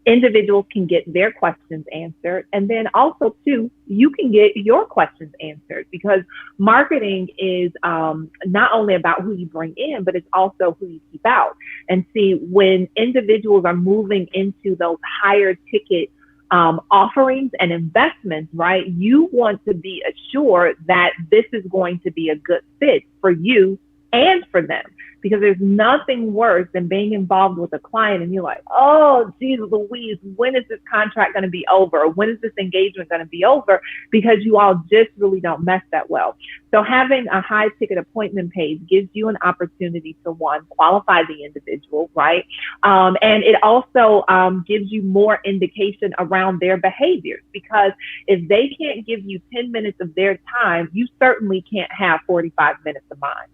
individuals can get their questions answered. And then also, two, you can get your questions answered, because marketing is not only about who you bring in, but it's also who you keep out. And see, when individuals are moving into those higher ticket offerings and investments, right, you want to be assured that this is going to be a good fit for you and for them. Because there's nothing worse than being involved with a client and you're like, oh, geez Louise, when is this contract going to be over? When is this engagement going to be over? Because you all just really don't mesh that well. So having a high ticket appointment page gives you an opportunity to, one, qualify the individual, right? And it also gives you more indication around their behaviors, because if they can't give you 10 minutes of their time, you certainly can't have 45 minutes of mine,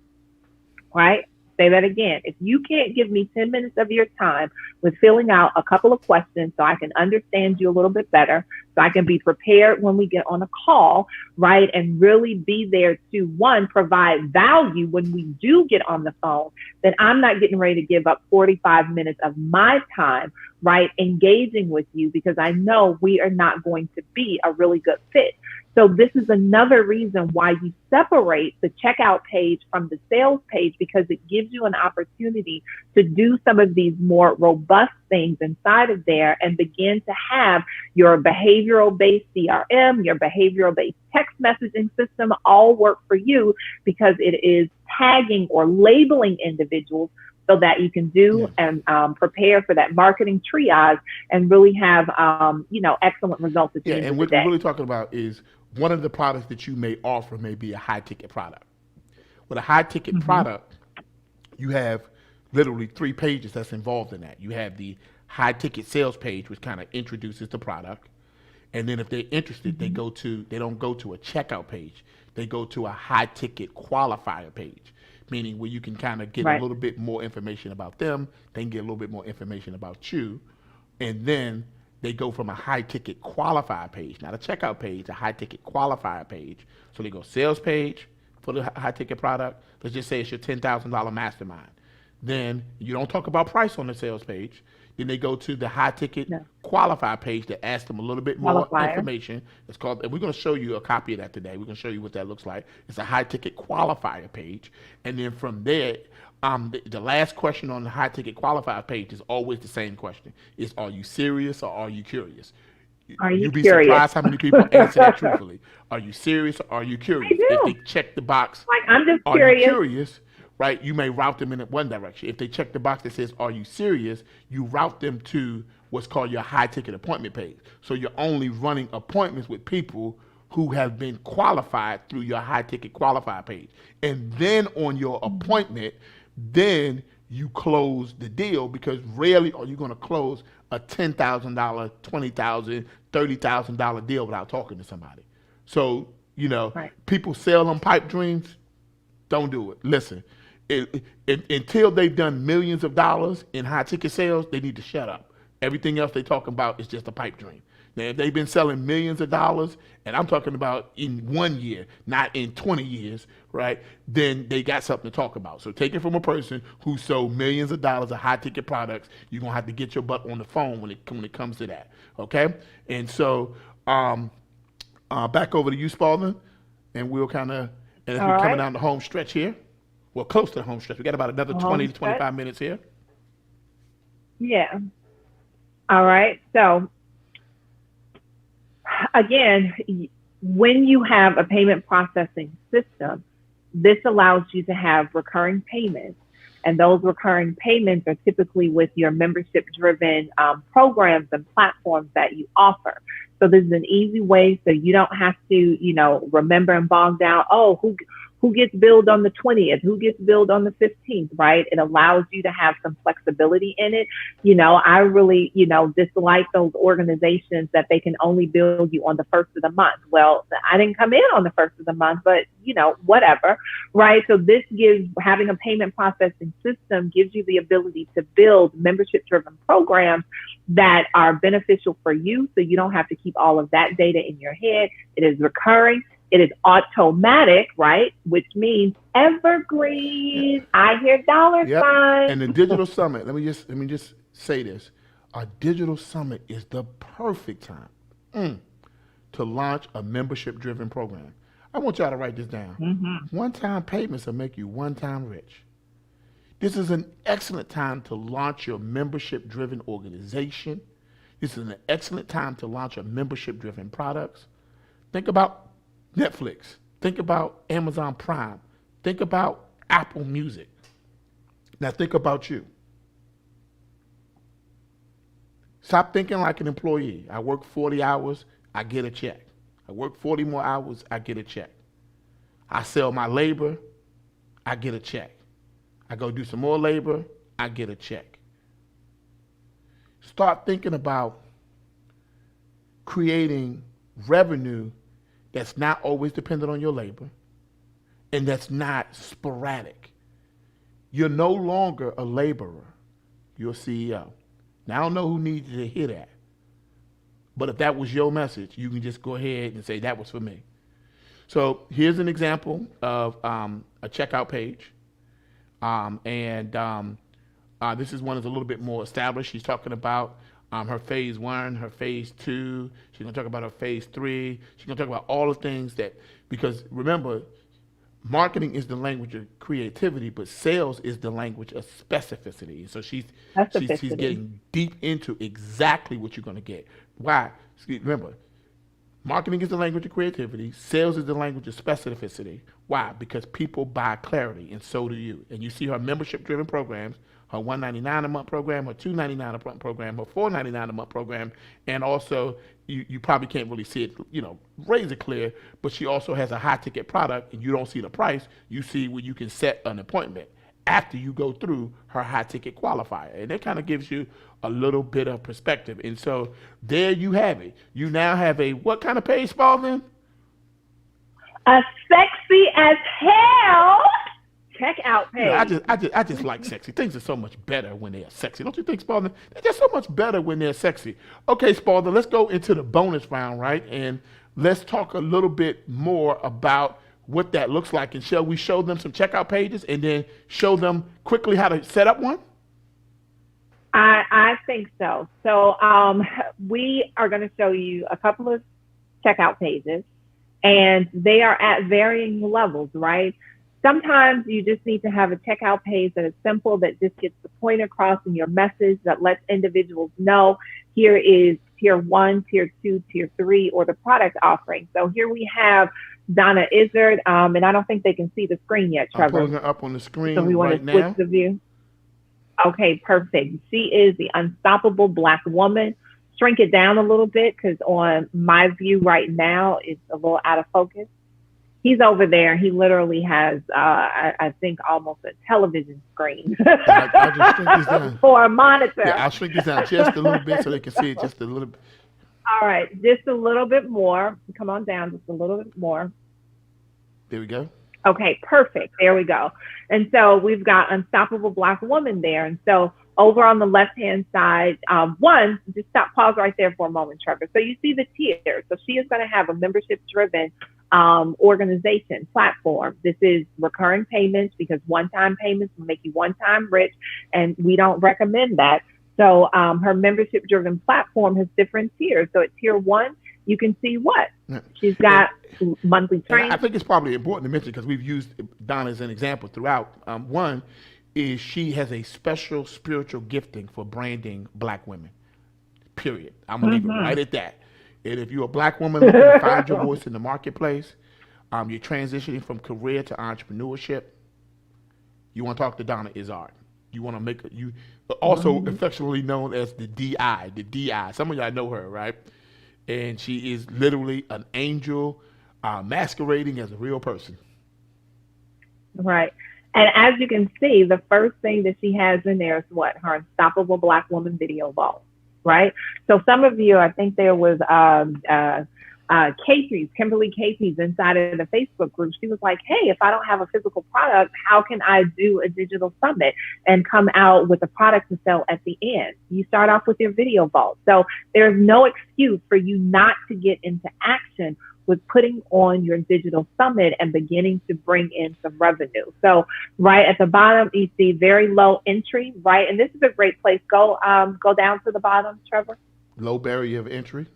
right? Say that again. If you can't give me 10 minutes of your time with filling out a couple of questions so I can understand you a little bit better, so I can be prepared when we get on a call, right, and really be there to, one, provide value when we do get on the phone, then I'm not getting ready to give up 45 minutes of my time, right, engaging with you, because I know we are not going to be a really good fit. So this is another reason why you separate the checkout page from the sales page, because it gives you an opportunity to do some of these more robust things inside of there and begin to have your behavioral-based CRM, your behavioral-based text messaging system all work for you, because it is tagging or labeling individuals so that you can do and prepare for that marketing triage and really have, excellent results at the Yeah, end and of the what we're day. really talking about is one of the products that you may offer may be a high ticket product. With a high ticket Mm-hmm. product, you have literally 3 pages that's involved in that. You have the high ticket sales page, which kind of introduces the product. And then if they're interested, Mm-hmm. they don't go to a checkout page. They go to a high ticket qualifier page, meaning where you can kind of get a Right. little bit more information about them. They can get a little bit more information about you. And then they go from a high ticket qualifier page, not a checkout page, a high ticket qualifier page. So they go sales page for the high ticket product. Let's just say it's your $10,000 mastermind. Then you don't talk about price on the sales page. Then they go to the high ticket No. qualifier page that asks them a little bit more Qualifier. information. It's called, and we're going to show you a copy of that today. We're going to show you what that looks like. It's a high ticket qualifier page. And then from there, the last question on the high ticket qualifier page is always the same question. Is are you serious or are you curious? Are you You'd be curious? surprised how many people answer that truthfully. Are you serious or are you curious? I If do. they check the box, Like, I'm just are you curious. curious, right? You may route them in one direction. If they check the box that says, are you serious? You route them to what's called your high ticket appointment page. So you're only running appointments with people who have been qualified through your high ticket qualifier page. And then on your appointment, then you close the deal, because rarely are you going to close a $10,000, $20,000, $30,000 deal without talking to somebody. So, Right. people sell them pipe dreams. Don't do it. Listen, until they've done millions of dollars in high ticket sales, they need to shut up. Everything else they talk about is just a pipe dream. Now, if they've been selling millions of dollars, and I'm talking about in 1 year, not in 20 years, right, then they got something to talk about. So take it from a person who sold millions of dollars of high ticket products. You're going to have to get your butt on the phone when it comes to that, okay? And so back over to you, Spalding, and we'll kind of, and as All we're coming right. down the home stretch here, well, close to the home stretch. We got about another 20 to 25 minutes here. Yeah. All right. So again, when you have a payment processing system, this allows you to have recurring payments. And those recurring payments are typically with your membership driven programs and platforms that you offer. So this is an easy way so you don't have to, remember and bog down, who gets billed on the 20th, who gets billed on the 15th, right? It allows you to have some flexibility in it. I really, dislike those organizations that they can only bill you on the first of the month. Well, I didn't come in on the first of the month, but whatever, right? So this having a payment processing system gives you the ability to build membership driven programs that are beneficial for you. So you don't have to keep all of that data in your head. It is recurring. It is automatic, right? Which means evergreen. Yep. I hear dollar signs. And the digital summit, let me just say this. Our digital summit is the perfect time to launch a membership driven program. I want y'all to write this down. Mm-hmm. One-time payments will make you one-time rich. This is an excellent time to launch your membership driven organization. This is an excellent time to launch your membership driven products. Think about Netflix. Think about Amazon Prime. Think about Apple Music. Now think about you. Stop thinking like an employee. I work 40 hours, I get a check. I work 40 more hours, I get a check. I sell my labor, I get a check. I go do some more labor, I get a check. Start thinking about creating revenue that's not always dependent on your labor and that's not sporadic. You're no longer a laborer, you're a CEO. Now, I don't know who needs to hear that, but if that was your message, you can just go ahead and say that was for me. So here's an example of a checkout page. This is one that's a little bit more established. She's talking about her phase 1, her phase 2. She's going to talk about her phase 3. She's going to talk about all the things because remember, marketing is the language of creativity, but sales is the language of specificity. So she's getting deep into exactly what you're going to get. Why? Remember, marketing is the language of creativity. Sales is the language of specificity. Why? Because people buy clarity, and so do you. And you see her membership-driven programs her $199 a month program, her $299 a month program, her $499 a month program, and also you probably can't really see it, razor clear, but she also has a high ticket product, and you don't see the price. You see where you can set an appointment after you go through her high ticket qualifier. And that kind of gives you a little bit of perspective. And so there you have it. You now have a what kind of page, Spalding? A sexy as hell checkout page. I just like sexy. Things are so much better when they are sexy. Don't you think, Spalding? They're just so much better when they're sexy. Okay, Spalding, let's go into the bonus round, right? And let's talk a little bit more about what that looks like. And shall we show them some checkout pages and then show them quickly how to set up one? I think so. So we are going to show you a couple of checkout pages, and they are at varying levels, right? Sometimes you just need to have a checkout page that is simple, that just gets the point across in your message, that lets individuals know here is tier 1, tier 2, tier 3, or the product offering. So here we have Donna Izzard, and I don't think they can see the screen yet, Trevor. I'm putting her up on the screen so we want right to switch now. the view. Okay, perfect. She is the unstoppable Black woman. Shrink it down a little bit, because on my view right now, it's a little out of focus. He's over there. He literally has, I think, almost a television screen I'll just shrink this down. for a monitor. Yeah, I'll shrink this down just a little bit so they can see it just a little bit. All right, just a little bit more. Come on down, just a little bit more. There we go. Okay, perfect. There we go. And so we've got Unstoppable Black Woman there. And so over on the left-hand side, just pause right there for a moment, Trevor. So you see the tiers. So she is going to have a membership-driven organization platform. This is recurring payments, because one-time payments will make you one-time rich, and we don't recommend that. So her membership-driven platform has different tiers. So at tier 1, you can see what? She's got monthly training. I think it's probably important to mention, because we've used Donna as an example throughout. One is she has a special spiritual gifting for branding Black women, period. I'm going to leave it right at that. And if you're a Black woman looking to find your voice in the marketplace, you're transitioning from career to entrepreneurship, you want to talk to Donna Izzard. You want to make you also affectionately known as the DI. Some of y'all know her, right? And she is literally an angel masquerading as a real person. Right. And as you can see, the first thing that she has in there is what? Her Unstoppable Black Woman video vault, right? So some of you, I think there was Kimberly Casey's inside of the Facebook group. She was like, hey, if I don't have a physical product, how can I do a digital summit and come out with a product to sell at the end? You start off with your video vault. So there's no excuse for you not to get into action with putting on your digital summit and beginning to bring in some revenue. So right at the bottom, you see very low entry, right? And this is a great place. Go down to the bottom, Trevor. Low barrier of entry.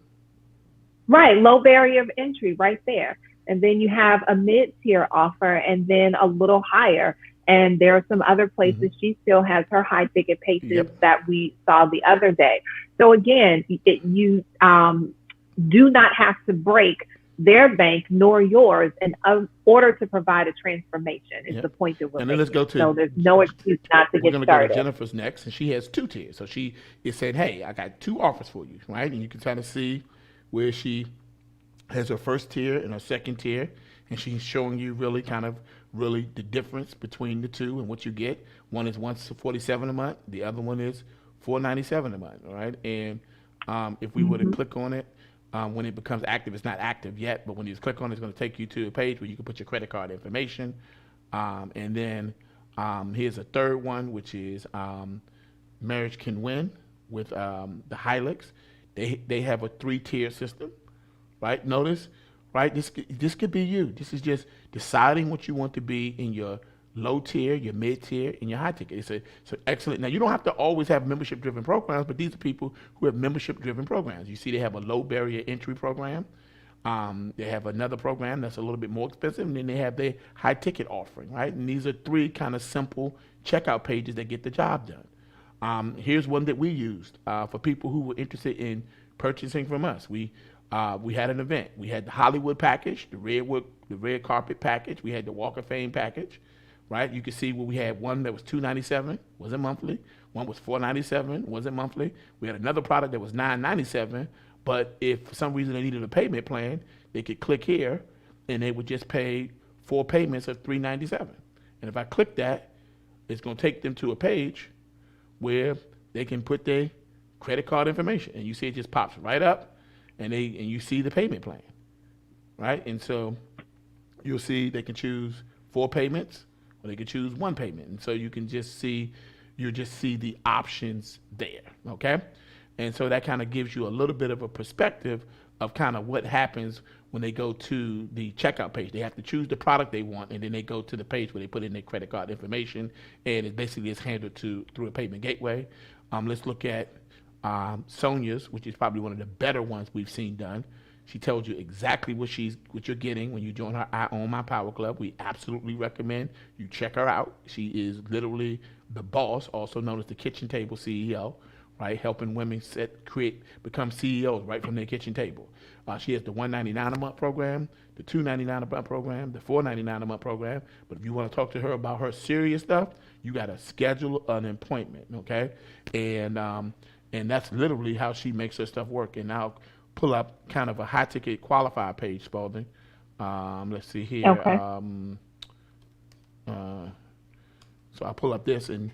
Right, low barrier of entry right there. And then you have a mid-tier offer, and then a little higher. And there are some other places she still has her high ticket pages that we saw the other day. So again, you do not have to break their bank nor yours in order to provide a transformation. Is the point that we're making. Then let's go to, so there's no excuse not to get started. We're going to go to Jennifer's next, and she has 2 tiers. So she is saying, hey, I got 2 offers for you, right? And you can kind of see where she has her first tier and her second tier, and she's showing you really the difference between the 2 and what you get. One is $147 a month, the other one is $497 a month, all right? And if we were to click on it, when it becomes active, it's not active yet, but when you click on it, it's going to take you to a page where you can put your credit card information. And then here's a third one, which is Marriage Can Win with the Hilux. They have a 3-tier system, right? Notice, right? This could be you. This is just deciding what you want to be in your low tier, your mid tier, and your high tier. It's excellent. Now, you don't have to always have membership-driven programs, but these are people who have membership-driven programs. You see they have a low barrier entry program. They have another program that's a little bit more expensive, and then they have their high ticket offering, right? And these are 3 kind of simple checkout pages that get the job done. Here's one that we used for people who were interested in purchasing from us. We had an event. We had the Hollywood package, the red carpet package. We had the Walk of Fame package. right? You can see where we had one that was $297, wasn't monthly. One was $497, wasn't monthly. We had another product that was $997, but if for some reason they needed a payment plan, they could click here, and they would just pay 4 payments of $397. And if I click that, it's going to take them to a page where they can put their credit card information, and you see it just pops right up, and you see the payment plan, right? And so you'll see they can choose 4 payments, or they can choose 1 payment, and so you just see the options there, okay? And so that kind of gives you a little bit of a perspective of kind of what happens when they go to the checkout page. They have to choose the product they want, and then they go to the page where they put in their credit card information, and it basically is handled through a payment gateway. Let's look at Sonia's, which is probably one of the better ones we've seen done. She tells you exactly what you're getting when you join her I Own My Power Club. We absolutely recommend you check her out. She is literally the boss, also known as the kitchen table CEO, right? Helping women become CEOs right from their kitchen table. She has the $199 a month program, the $299 a month program, the $499 a month program. But if you want to talk to her about her serious stuff, you got to schedule an appointment, okay? And that's literally how she makes her stuff work. And I'll pull up kind of a high ticket qualifier page, Spalding. Let's see here. Okay. So I'll pull up this, and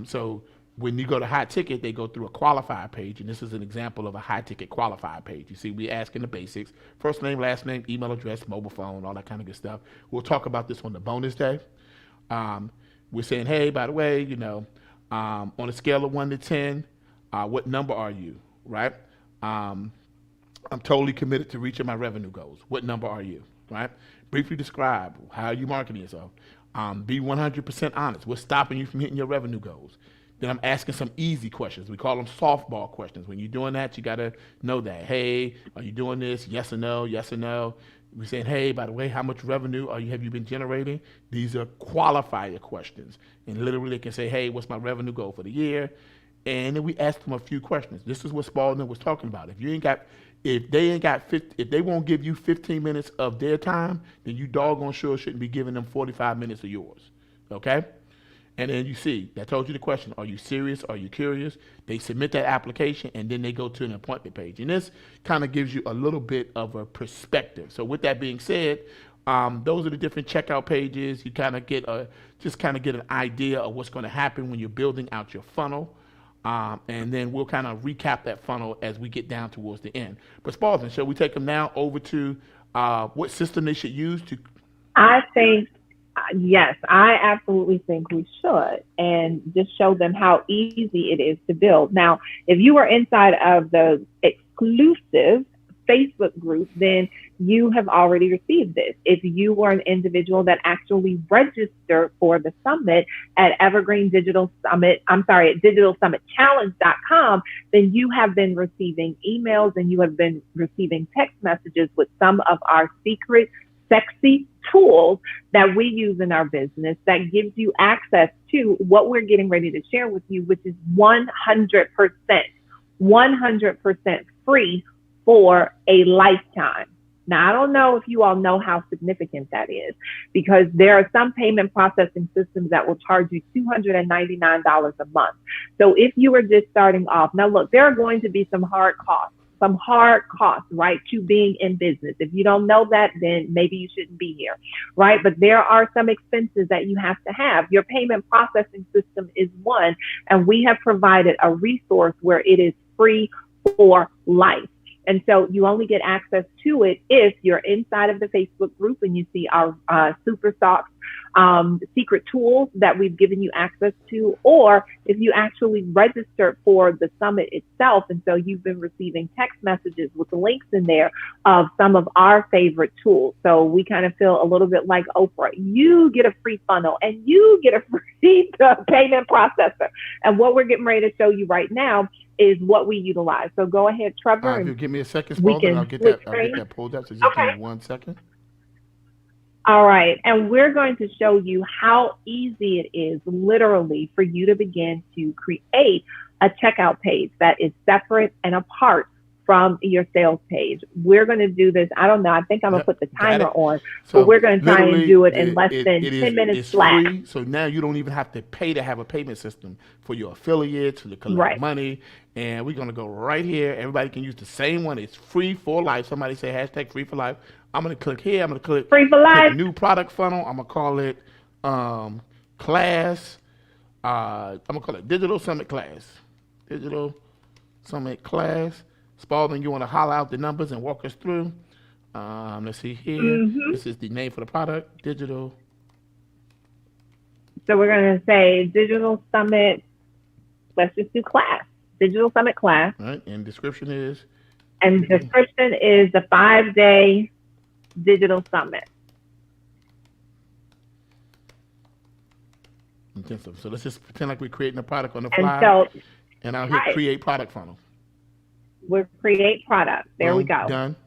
so when you go to high ticket, they go through a qualifier page, and this is an example of a high ticket qualifier page. You see, we asking the basics: first name, last name, email address, mobile phone, all that kind of good stuff. We'll talk about this on the bonus day. We're saying, hey, by the way, on a scale of 1 to 10, what number are you, right? I'm totally committed to reaching my revenue goals. What number are you, right? Briefly describe how are you marketing yourself. Be 100% honest. What's stopping you from hitting your revenue goals? Then I'm asking some easy questions. We call them softball questions. When you're doing that, you got to know that. Hey, are you doing this? Yes or no? Yes or no? We're saying, hey, by the way, how much revenue have you been generating? These are qualifier questions. And literally they can say, hey, what's my revenue goal for the year? And then we ask them a few questions. This is what Spalding was talking about. If they won't give you 15 minutes of their time, then you doggone sure shouldn't be giving them 45 minutes of yours. Okay? And then you see, that told you the question, are you serious? Are you curious? They submit that application, and then they go to an appointment page. And this kind of gives you a little bit of a perspective. So with that being said, those are the different checkout pages. You kind of get an idea of what's going to happen when you're building out your funnel. And then we'll kind of recap that funnel as we get down towards the end. But Spalding, shall we take them now over to what system they should use to? I think, yes, I absolutely think we should, and just show them how easy it is to build. Now, if you are inside of the exclusive Facebook group, then you have already received this. If you were an individual that actually registered for the summit at digitalsummitchallenge.com, then you have been receiving emails and you have been receiving text messages with some of our secret, sexy tools that we use in our business that gives you access to what we're getting ready to share with you, which is 100% free for a lifetime. Now, I don't know if you all know how significant that is, because there are some payment processing systems that will charge you $299 a month. So if you are just starting off, now look, there are going to be some hard costs, right, to being in business. If you don't know that, then maybe you shouldn't be here, right? But there are some expenses that you have to have. Your payment processing system is one, and we have provided a resource where it is free for life. And so you only get access to it if you're inside of the Facebook group and you see our super socks secret tools that we've given you access to, or if you actually registered for the summit itself. And so you've been receiving text messages with the links in there of some of our favorite tools. So we kind of feel a little bit like Oprah. You get a free funnel and you get a free payment processor. And what we're getting ready to show you right now is what we utilize. So go ahead, Trevor. If you give me a second, Spalding, I'll get that pulled up. So just give me 1 second. All right. And we're going to show you how easy it is literally for you to begin to create a checkout page that is separate and apart from your sales page. We're going to do this. I don't know. I think I'm going to put the Got timer it. on, So but we're going to try and literally, do it in less than it 10 minutes it's flat. free. So now you don't even have to pay to have a payment system for your affiliates to collect Right. money. And we're gonna go right here. Everybody can use the same one. It's free for life. Somebody say hashtag free for life. I'm gonna click here. I'm gonna click Free for life. new product funnel. I'm gonna call it class. I'm gonna call it digital summit class. Digital summit class. Spalding, you want to holler out the numbers and walk us through? Let's see here. This is the name for the product. Digital. So we're going to say digital summit. Let's just do class. Digital summit class. All right, and description is? And description is the 5-day digital summit. Intensive. So let's just pretend like we're creating a product on the fly. And I'll hit create product funnel. We'll create product. There we go. Done.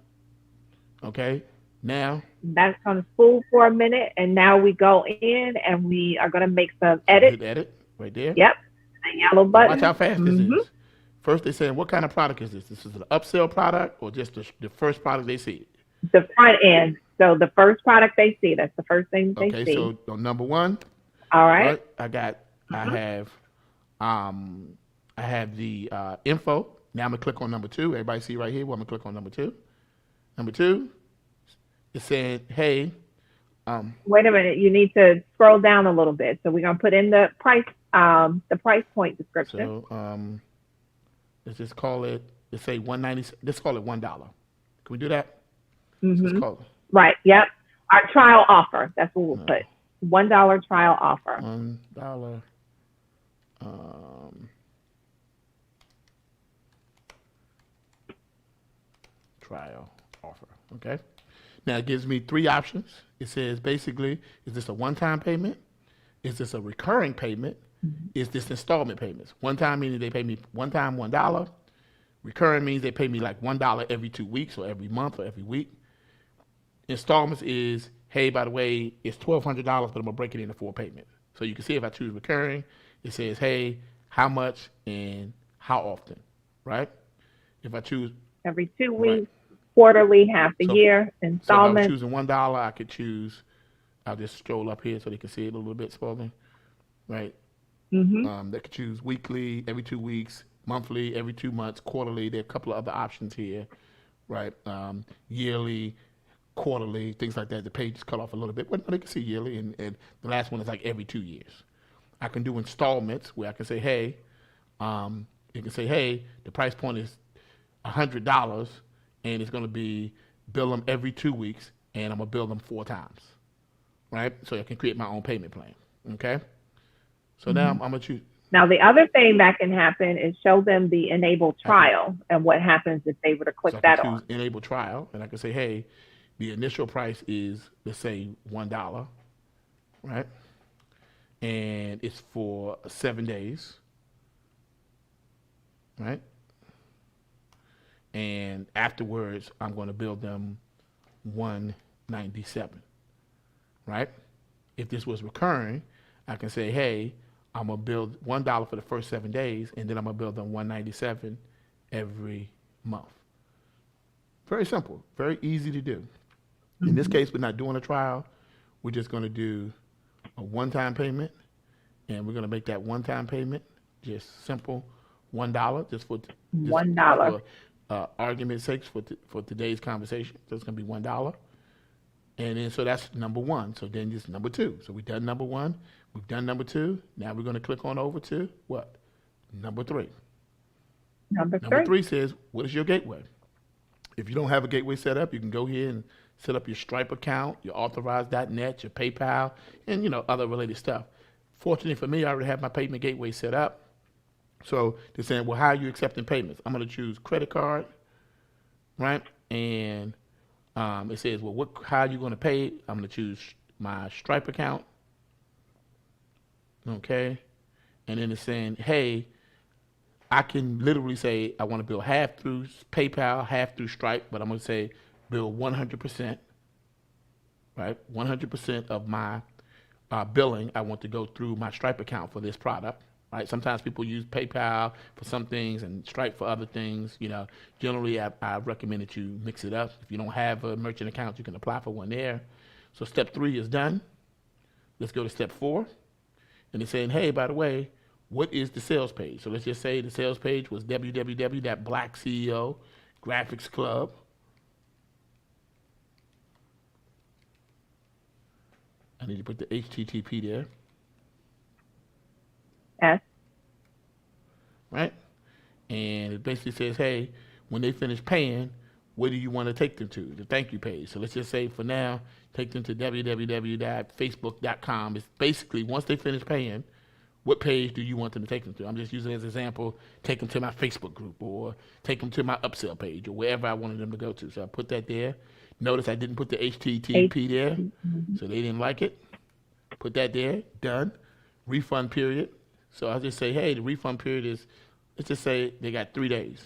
Okay. Now. That's going to spool for a minute. And now we go in and we are going to make some edits. Hit edit right there. Yep. The yellow button. Watch how fast this is. First, they're saying, what kind of product is this? This is an upsell product or just the first product they see? The front end. So the first product they see. That's the first thing they see. Okay, so on number one. All right. I have the info. Now I'm gonna click on number two. Everybody see right here? Well, I'm gonna click on number two. Number two, it's saying, hey. Wait a minute. You need to scroll down a little bit. So we're gonna put in the price point description. So let's just call it. Let's say $1.90. Let's call it $1. Can we do that? Let's call it. Right. Yep. Our trial offer. That's what we'll put. $1 trial offer. $1. Trial offer. Okay. Now it gives me three options. It says basically, is this a one-time payment? Is this a recurring payment? Is this installment payments? One time meaning they pay me one time $1. Recurring means they pay me like $1 every 2 weeks or every month or every week. Installments is, hey, by the way, it's $1,200, but I'm gonna break it into 4 payments. So you can see if I choose recurring, it says, hey, how much and how often, right? If I choose every 2 weeks, quarterly, half the year, installment. So if I'm choosing $1, I could choose. I'll just scroll up here so they can see it a little bit, Spalding, right? They could choose weekly, every 2 weeks, monthly, every 2 months, quarterly. There are a couple of other options here, right? Yearly, quarterly, things like that. The page is cut off a little bit, but they can see yearly, and the last one is like every 2 years. I can do installments where I can say, hey, you can say, hey, the price point is $100, and it's going to be bill them every 2 weeks, and I'm going to bill them 4 times, right? So I can create my own payment plan, okay? So now I'm going to choose. Now, the other thing that can happen is show them the enable trial and what happens if they were to click that on. Enable trial, and I can say, hey, the initial price is, let's say, $1, right? And it's for 7 days, right? And afterwards, I'm going to bill them $197, right? If this was recurring, I can say, hey, I'm going to bill $1 for the first 7 days, and then I'm going to bill them $197 every month. Very simple, very easy to do. In this case, we're not doing a trial. We're just going to do a one-time payment, and we're going to make that one-time payment just simple $1, just for $1. Argument's sake for today's conversation. So it's going to be $1. And then, so that's number one. So then just number two. So we've done number one. We've done number two. Now we're going to click on over to what? Number three. Number three says, what is your gateway? If you don't have a gateway set up, you can go here and set up your Stripe account, your Authorize.net, your PayPal, and, other related stuff. Fortunately for me, I already have my payment gateway set up. So they're saying, well, how are you accepting payments? I'm going to choose credit card, right? And it says, well, how are you going to pay? I'm going to choose my Stripe account. Okay. And then it's saying, hey, I can literally say I want to bill half through PayPal, half through Stripe, but I'm going to say bill 100%, right? 100% of my billing I want to go through my Stripe account for this product, right? Sometimes people use PayPal for some things and Stripe for other things. Generally, I recommend that you mix it up. If you don't have a merchant account, you can apply for one there. So step 3 is done. Let's go to step 4. And it's saying, hey, by the way, what is the sales page? So let's just say the sales page was www.blackceo graphics club. I need to put the HTTP there. Yes. Right? And it basically says, hey, when they finish paying, where do you want to take them to? The thank you page. So let's just say for now, take them to www.facebook.com. It's basically, once they finish paying, what page do you want them to take them to? I'm just using it as an example, take them to my Facebook group or take them to my upsell page or wherever I wanted them to go to. So I put that there. Notice I didn't put the HTTP there, so they didn't like it. Put that there, done. Refund period. So I'll just say, hey, the refund period is, let's just say they got 3 days.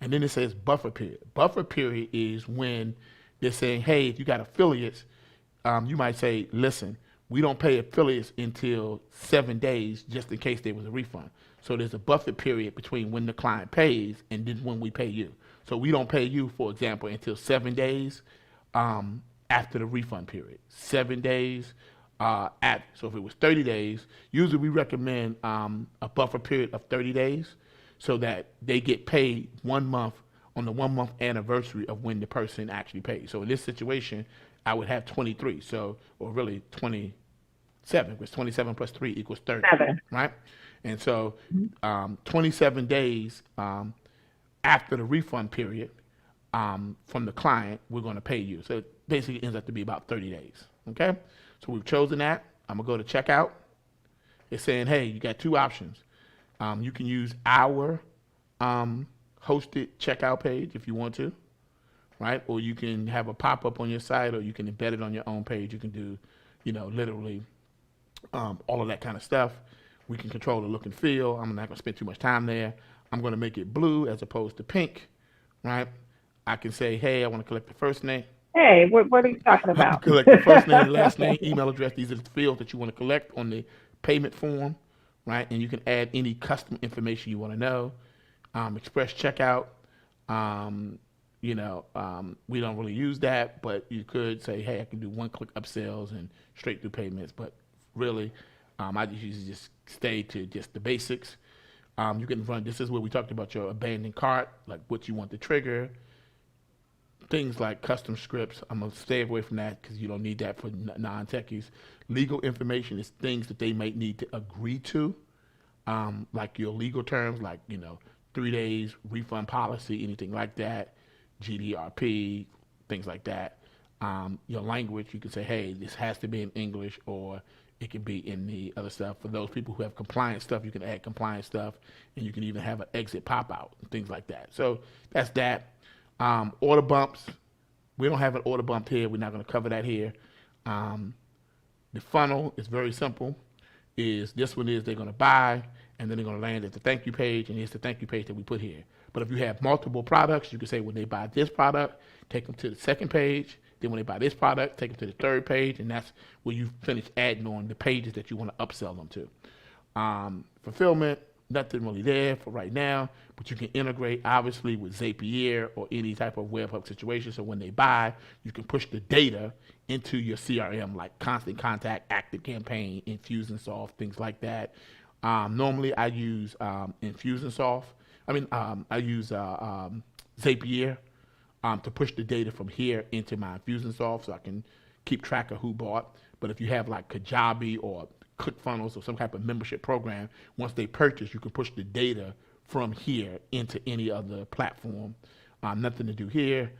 And then it says buffer period. Buffer period is when they're saying, hey, if you got affiliates, you might say, listen, we don't pay affiliates until 7 days just in case there was a refund. So there's a buffer period between when the client pays and then when we pay you. So we don't pay you, for example, until 7 days after the refund period. 7 days after. So if it was 30 days, usually we recommend a buffer period of 30 days so that they get paid 1 month on the 1 month anniversary of when the person actually pays. So in this situation, I would have 23. So, or really 27, because 27 plus 3 equals 30. 7. Right? And so 27 days after the refund period from the client, we're going to pay you. So it basically ends up to be about 30 days. Okay? So we've chosen that. I'm going to go to checkout. It's saying, hey, you got 2 options. You can use our hosted checkout page if you want to, right? Or you can have a pop-up on your site, or you can embed it on your own page. You can do, literally all of that kind of stuff. We can control the look and feel. I'm not going to spend too much time there. I'm going to make it blue as opposed to pink, right? I can say, hey, I want to collect the first name. Hey, what are you talking about? Collect the first name, last name, email address. These are the fields that you want to collect on the payment form, right? And you can add any custom information you want to know. Express checkout. We don't really use that, but you could say, hey, I can do one-click upsells and straight through payments. But really, I usually just stay to just the basics. You can run, this is where we talked about your abandoned cart, like what you want to trigger. Things like custom scripts, I'm going to stay away from that because you don't need that for non-techies. Legal information is things that they might need to agree to, like your legal terms, like, 3 days, refund policy, anything like that, GDRP, things like that. Your language, you can say, hey, this has to be in English, or it can be in the other stuff. For those people who have compliance stuff, you can add compliance stuff, and you can even have an exit pop-out, and things like that. So that's that. Order bumps, we don't have an order bump here. We're not going to cover that here. The funnel is very simple. This one is they're going to buy, and then they're going to land at the thank you page, and here's the thank you page that we put here. But if you have multiple products, you can say when they buy this product, take them to the second page. Then when they buy this product, take them to the third page, and that's where you finish adding on the pages that you want to upsell them to. Fulfillment, nothing really there for right now, but you can integrate obviously with Zapier or any type of webhook situation. So when they buy, you can push the data into your CRM, like Constant Contact, Active Campaign, Infusionsoft, things like that. Normally I use Infusionsoft. I use Zapier to push the data from here into my Infusionsoft so I can keep track of who bought. But if you have like Kajabi or ClickFunnels or some type of membership program, once they purchase, you can push the data from here into any other platform. Nothing to do here.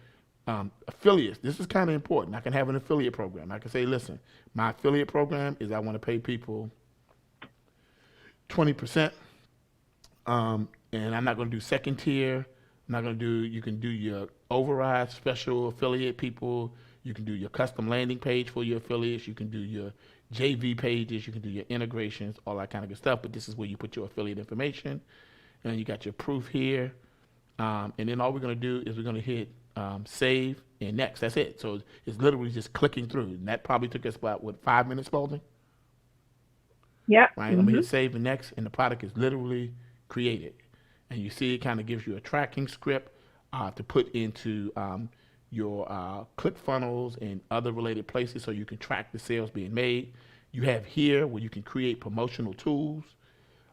Affiliates, this is kind of important. I can have an affiliate program. I can say, listen, my affiliate program is I want to pay people 20%, and I'm not going to do second tier. I'm not going to do, you can do your override special affiliate people. You can do your custom landing page for your affiliates. You can do your JV pages. You can do your integrations, all that kind of good stuff. But this is where you put your affiliate information. And you got your proof here. And then all we're going to do is we're going to hit save and next. That's it. So it's literally just clicking through. And that probably took us about, 5 minutes, Spalding? Yep. right? I'm gonna hit save and next, and the product is literally created. And you see it kind of gives you a tracking script to put into your ClickFunnels and other related places so you can track the sales being made. You have here where you can create promotional tools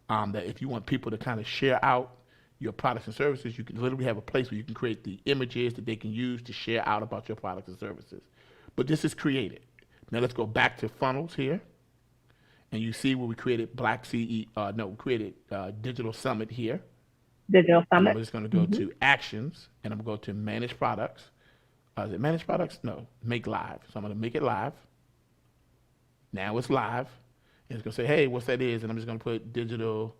that if you want people to kind of share out your products and services, you can literally have a place where you can create the images that they can use to share out about your products and services. But this is created. Now let's go back to funnels here. And you see where we created we created Digital Summit here. Digital And Summit. I'm just going to go to actions, and I'm going to go to manage products. Is it manage products? No, make live. So I'm going to make it live. Now it's live. And it's going to say, hey, what's that is? And I'm just going to put Digital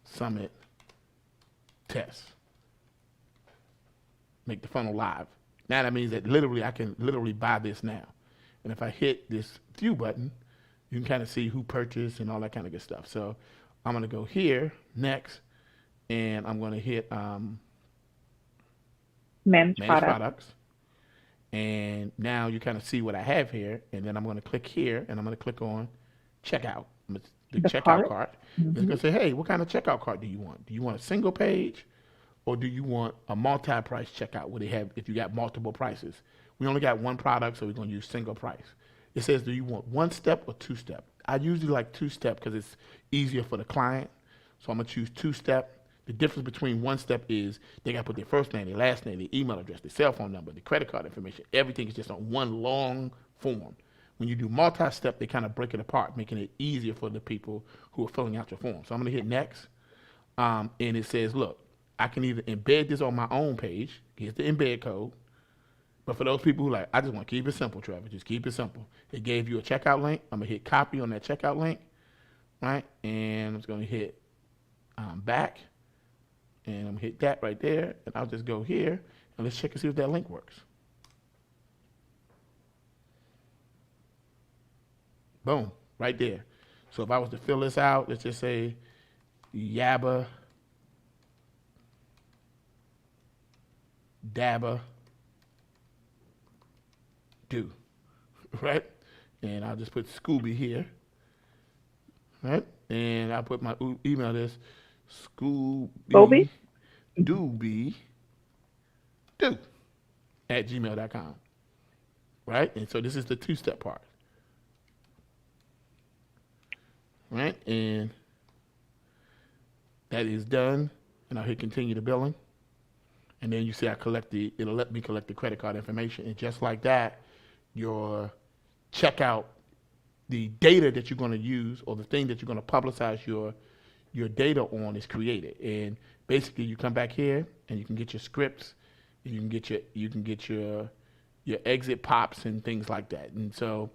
Summit test. Make the funnel live. Now that means that literally I can literally buy this now. And if I hit this view button, you can kind of see who purchased and all that kind of good stuff. So I'm going to go here, next, and I'm going to hit Manage products. And now you kind of see what I have here. And then I'm going to click here, and I'm going to click on checkout, the checkout cart. It's going to say, hey, what kind of checkout cart do you want? Do you want a single page, or do you want a multi-price checkout where they have, if you got multiple prices? We only got one product, so we're going to use single price. It says, do you want one step or two step? I usually like two step because it's easier for the client. So I'm going to choose two step. The difference between one step is they got to put their first name, their last name, their email address, their cell phone number, the credit card information. Everything is just on one long form. When you do multi-step, they kind of break it apart, making it easier for the people who are filling out your form. So I'm going to hit next. And it says, look, I can either embed this on my own page. Here's the embed code. But for those people who like, I just want to keep it simple, Trevor. Just keep it simple. It gave you a checkout link. I'm going to hit copy on that checkout link, right? And I'm just going to hit back. And I'm going to hit that right there. And I'll just go here. And let's check and see if that link works. Boom, right there. So if I was to fill this out, let's just say Yabba Dabba do, right? And I'll just put Scooby here, right? And I'll put my email this Scooby Dooby do at gmail.com, right? And so this is the two-step part, right? And that is done, and I'll hit continue the billing. And then you see it'll let me collect the credit card information. And just like that, your checkout, the data that you're going to use or the thing that you're going to publicize your data on is created. And basically you come back here and you can get your scripts, and you can get your exit pops and things like that. And so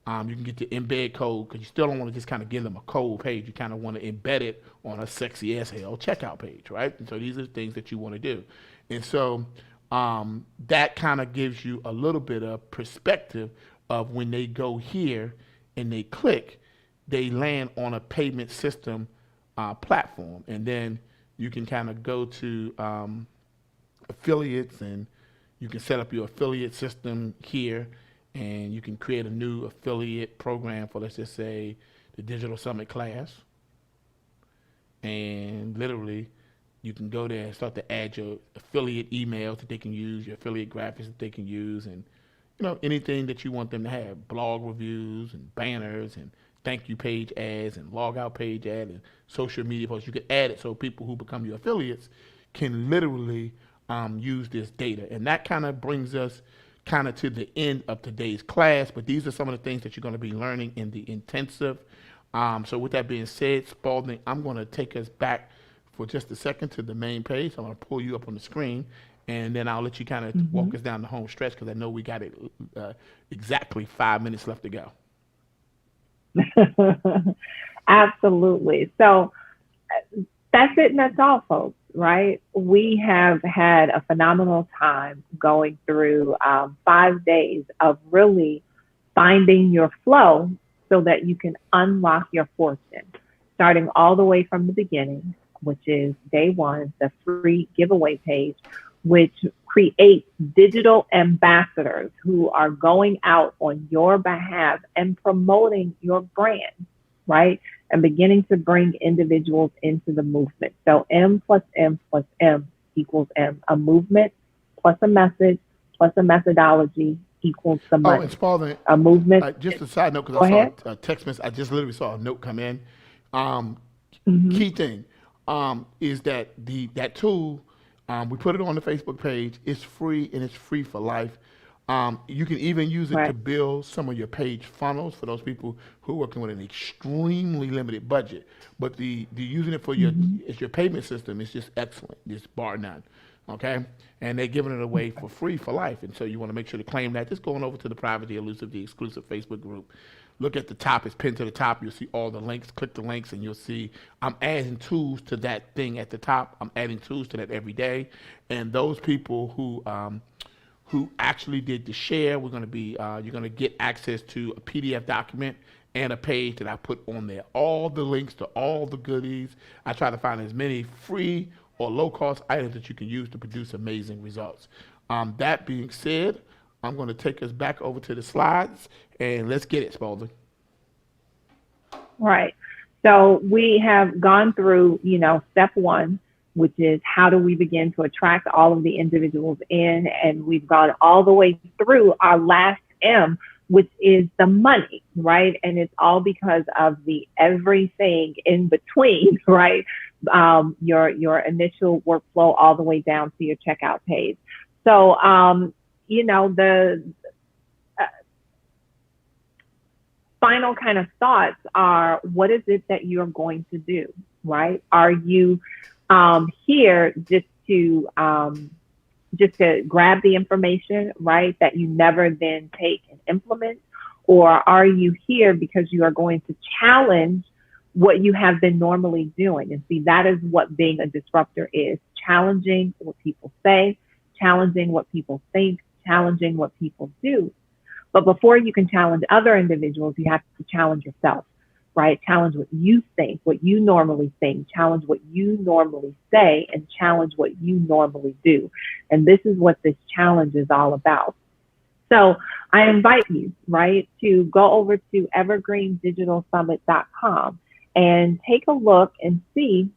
you can get the embed code because you still don't want to just kind of give them a cold page. You kind of want to embed it on a sexy as hell checkout page, right? And so these are the things that you want to do. And so that kind of gives you a little bit of perspective of when they go here and they click, they land on a payment system platform. And then you can kind of go to affiliates, and you can set up your affiliate system here, and you can create a new affiliate program for, let's just say, the Digital Summit class. And literally, you can go there and start to add your affiliate emails that they can use, your affiliate graphics that they can use, and anything that you want them to have, blog reviews and banners and thank you page ads and log out page ads and social media posts. You can add it so people who become your affiliates can literally use this data. And that kind of brings us kind of to the end of today's class, but these are some of the things that you're going to be learning in the intensive. So with that being said, Spalding, I'm going to take us back for just a second to the main page. I'm going to pull you up on the screen, and then I'll let you kind of walk us down the home stretch because I know we got it exactly 5 minutes left to go. Absolutely. So that's it, and that's all, folks, right? We have had a phenomenal time going through 5 days of really finding your flow so that you can unlock your fortune, starting all the way from the beginning, which is day one, the free giveaway page, which create digital ambassadors who are going out on your behalf and promoting your brand, right? And beginning to bring individuals into the movement. So M plus M plus M equals M. A movement plus a message plus a methodology equals the Oh, money. and Spalding, A movement. just a side note, Go because I ahead. saw a text message. I just literally saw a note come in. Um, Mm-hmm. Key thing is that that tool, we put it on the Facebook page. It's free and it's free for life. You can even use it to Right. build some of your page funnels for those people who are working with an extremely limited budget. But the using it for your Mm-hmm. as your payment system is just excellent, just bar none. Okay, and they're giving it away for free for life, and so you want to make sure to claim that. Just going over to the Private, the Elusive, the exclusive Facebook group. Look at the top; it's pinned to the top. You'll see all the links. Click the links, and you'll see I'm adding tools to that thing at the top. I'm adding tools to that every day, and those people who actually did the share, we're going to be you're going to get access to a PDF document and a page that I put on there. All the links to all the goodies. I try to find as many free or low-cost items that you can use to produce amazing results. That being said, I'm going to take us back over to the slides, and let's get it, Spalding. Right. So we have gone through, step one, which is how do we begin to attract all of the individuals in? And we've gone all the way through our last M, which is the money, right? And it's all because of the everything in between, right? Your initial workflow all the way down to your checkout page. So, the final kind of thoughts are, what is it that you're going to do, right? Are you here just to grab the information, right, that you never then take and implement? Or are you here because you are going to challenge what you have been normally doing? And see, that is what being a disruptor is: challenging what people say, challenging what people think, challenging what people do. But before you can challenge other individuals, you have to challenge yourself, right? Challenge what you think, what you normally think, challenge what you normally say, and challenge what you normally do. And this is what this challenge is all about. So I invite you, right, to go over to evergreendigitalsummit.com and take a look and see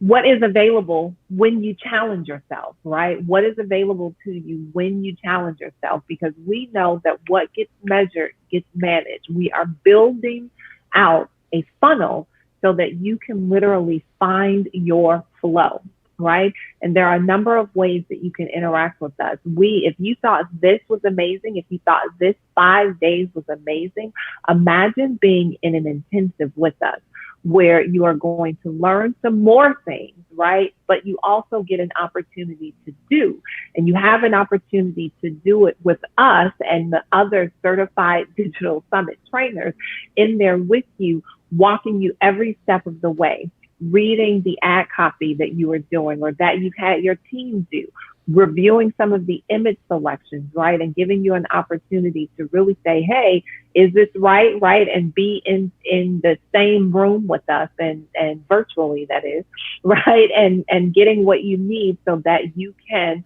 what is available when you challenge yourself, right? What is available to you when you challenge yourself? Because we know that what gets measured gets managed. We are building out a funnel so that you can literally find your flow, right? And there are a number of ways that you can interact with us. If you thought this was amazing, if you thought this 5 days was amazing, imagine being in an intensive with us, where you are going to learn some more things, right? But you also get an opportunity to do. And you have an opportunity to do it with us and the other certified digital summit trainers in there with you, walking you every step of the way, reading the ad copy that you are doing or that you've had your team do, reviewing some of the image selections, right? And giving you an opportunity to really say, hey, is this right? And be in the same room with us and virtually, that is, right? And getting what you need so that you can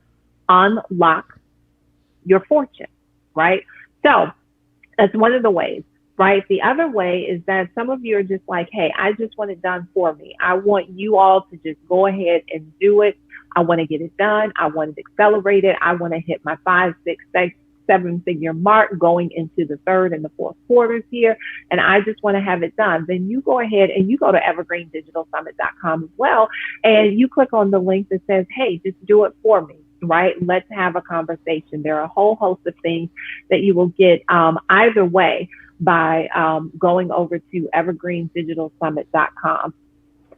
unlock your fortune, right? So that's one of the ways, right? The other way is that some of you are just like, hey, I just want it done for me. I want you all to just go ahead and do it. I want to get it done. I want it accelerated. I want to hit my 5, 6, 7-figure mark going into the third and the fourth quarters here. And I just want to have it done. Then you go ahead and you go to evergreendigitalsummit.com as well. And you click on the link that says, hey, just do it for me, right? Let's have a conversation. There are a whole host of things that you will get either way by going over to evergreendigitalsummit.com.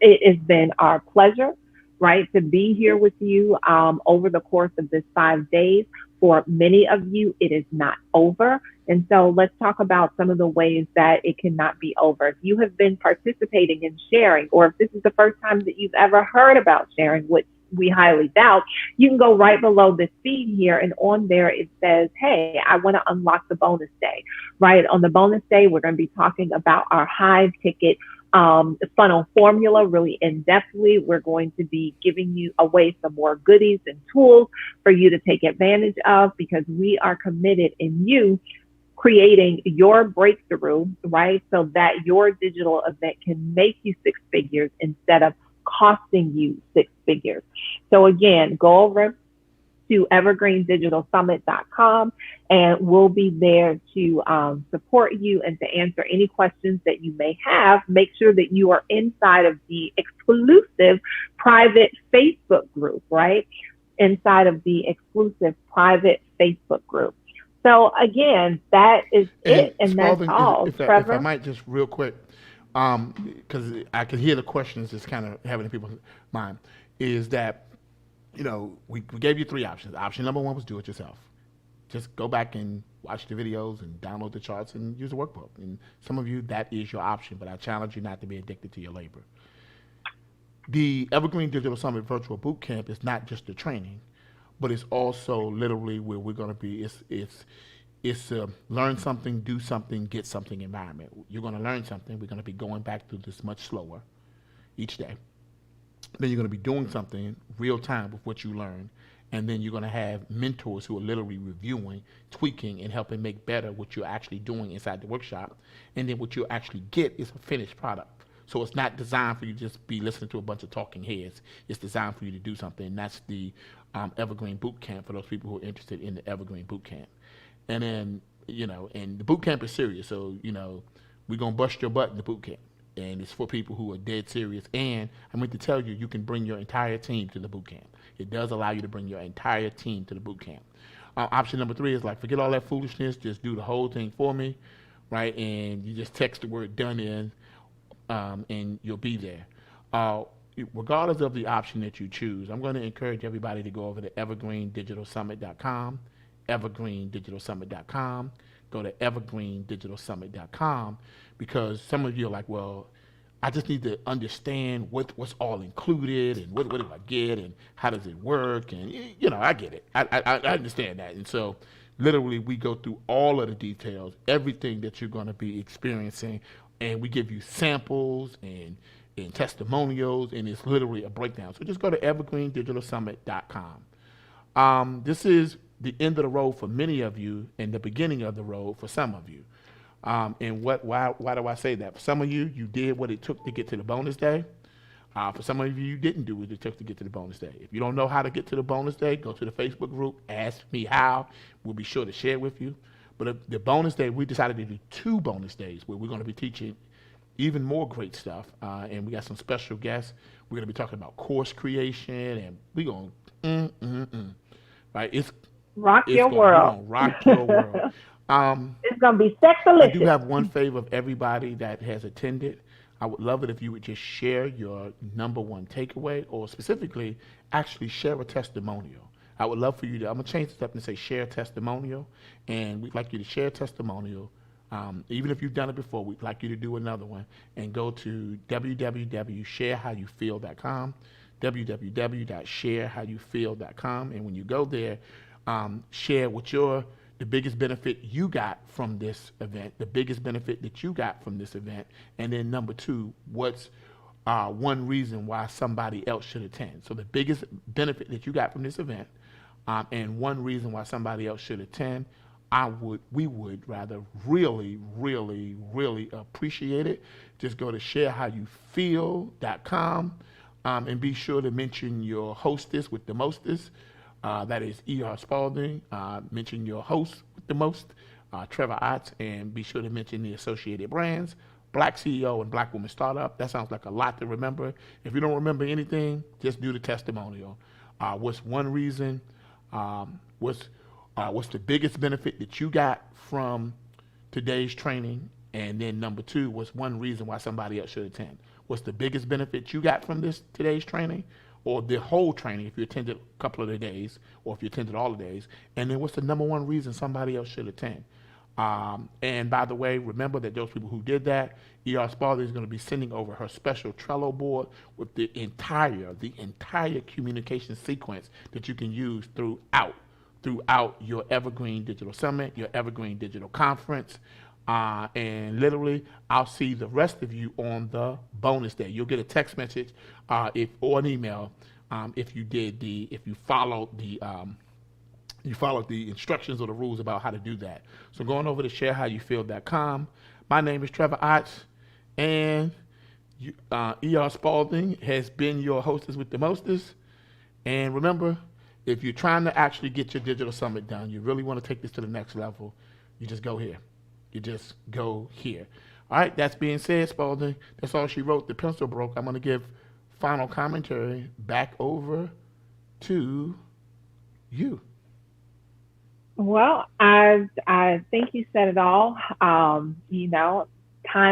It has been our pleasure, right, to be here with you over the course of this 5 days. For many of you, it is not over. And so let's talk about some of the ways that it cannot be over. If you have been participating in sharing, or if this is the first time that you've ever heard about sharing, which we highly doubt, you can go right below this feed here, and on there it says, hey, I want to unlock the bonus day, right? On the bonus day, we're going to be talking about our high ticket funnel formula really in-depthly. We're going to be giving you away some more goodies and tools for you to take advantage of, because we are committed in you creating your breakthrough, right? So that your digital event can make you six figures instead of costing you six figures. So again, go over to evergreendigitalsummit.com, and we'll be there to support you and to answer any questions that you may have. Make sure that you are inside of the exclusive private Facebook group, right? Inside of the exclusive private Facebook group. So again, that is it, and that's all. If Trevor? I might just real quick, because I can hear the questions just kind of having in people's mind, is that, we gave you three options. Option number one was do it yourself. Just go back and watch the videos and download the charts and use the workbook. And some of you, that is your option, but I challenge you not to be addicted to your labor. The Evergreen Digital Summit Virtual Bootcamp is not just the training, but it's also literally where we're going to be. It's a learn something, do something, get something environment. You're going to learn something. We're going to be going back through this much slower each day. Then you're going to be doing something real time with what you learn. And then you're going to have mentors who are literally reviewing, tweaking, and helping make better what you're actually doing inside the workshop. And then what you'll actually get is a finished product. So it's not designed for you to just be listening to a bunch of talking heads. It's designed for you to do something. And that's the Evergreen Bootcamp for those people who are interested in the Evergreen Bootcamp. And then, and the bootcamp is serious. So, we're going to bust your butt in the bootcamp. And it's for people who are dead serious. And I meant to tell you, you can bring your entire team to the bootcamp. It does allow you to bring your entire team to the bootcamp. Option number three is forget all that foolishness. Just do the whole thing for me, right? And you just text the word done in, and you'll be there. Regardless of the option that you choose, I'm going to encourage everybody to go over to evergreendigitalsummit.com, evergreendigitalsummit.com. Go to evergreendigitalsummit.com, because some of you are like, well, I just need to understand what's all included and what do I get and how does it work, and I get it. I understand that. And so literally we go through all of the details, everything that you're going to be experiencing, and we give you samples and testimonials, and it's literally a breakdown. So just go to evergreendigitalsummit.com. This is the end of the road for many of you and the beginning of the road for some of you. And why do I say that? For some of you, you did what it took to get to the bonus day. For some of you, you didn't do what it took to get to the bonus day. If you don't know how to get to the bonus day, go to the Facebook group, ask me how. We'll be sure to share with you. But the bonus day, we decided to do 2 bonus days where we're going to be teaching even more great stuff. And we got some special guests. We're going to be talking about course creation, and we're going right? It's rock your world. We're going to rock your world. It's going to be sexalicious. I do have one favor of everybody that has attended. I would love it if you would just share your number one takeaway, or specifically actually share a testimonial. I would love for you to, I'm going to change this up and say share a testimonial, and we'd like you to share a testimonial. Even if you've done it before, we'd like you to do another one, and go to www.sharehowyoufeel.com, www.sharehowyoufeel.com, and when you go there, share what the biggest benefit you got from this event, the biggest benefit that you got from this event, and then number 2, what's one reason why somebody else should attend. So the biggest benefit that you got from this event, and one reason why somebody else should attend, we would rather really, really, really appreciate it. Just go to sharehowyoufeel.com, and be sure to mention your hostess with the mostest. That is E.R. Spalding. Mention your host with the most, Trevor Otts, and be sure to mention the associated brands, Black CEO and Black Woman Startup. That sounds like a lot to remember. If you don't remember anything, just do the testimonial. What's one reason? What's the biggest benefit that you got from today's training? And then number 2, what's one reason why somebody else should attend? What's the biggest benefit you got from today's training, or the whole training if you attended a couple of the days, or if you attended all the days? And then what's the number one reason somebody else should attend? And by the way, remember that those people who did that, E.R. Spalding is going to be sending over her special Trello board with the entire communication sequence that you can use throughout your Evergreen Digital Summit, your Evergreen Digital Conference, And literally, I'll see the rest of you on the bonus day. You'll get a text message or an email if you followed the instructions or the rules about how to do that. So going over to sharehowyoufeel.com. My name is Trevor Otts, and E.R. Spalding has been your hostess with the mostest. And remember, if you're trying to actually get your digital summit done, you really want to take this to the next level, you just go here. You just go here. All right, that's being said, Spalding. That's all she wrote. The pencil broke. I'm going to give final commentary back over to you. Well, I think you said it all. Time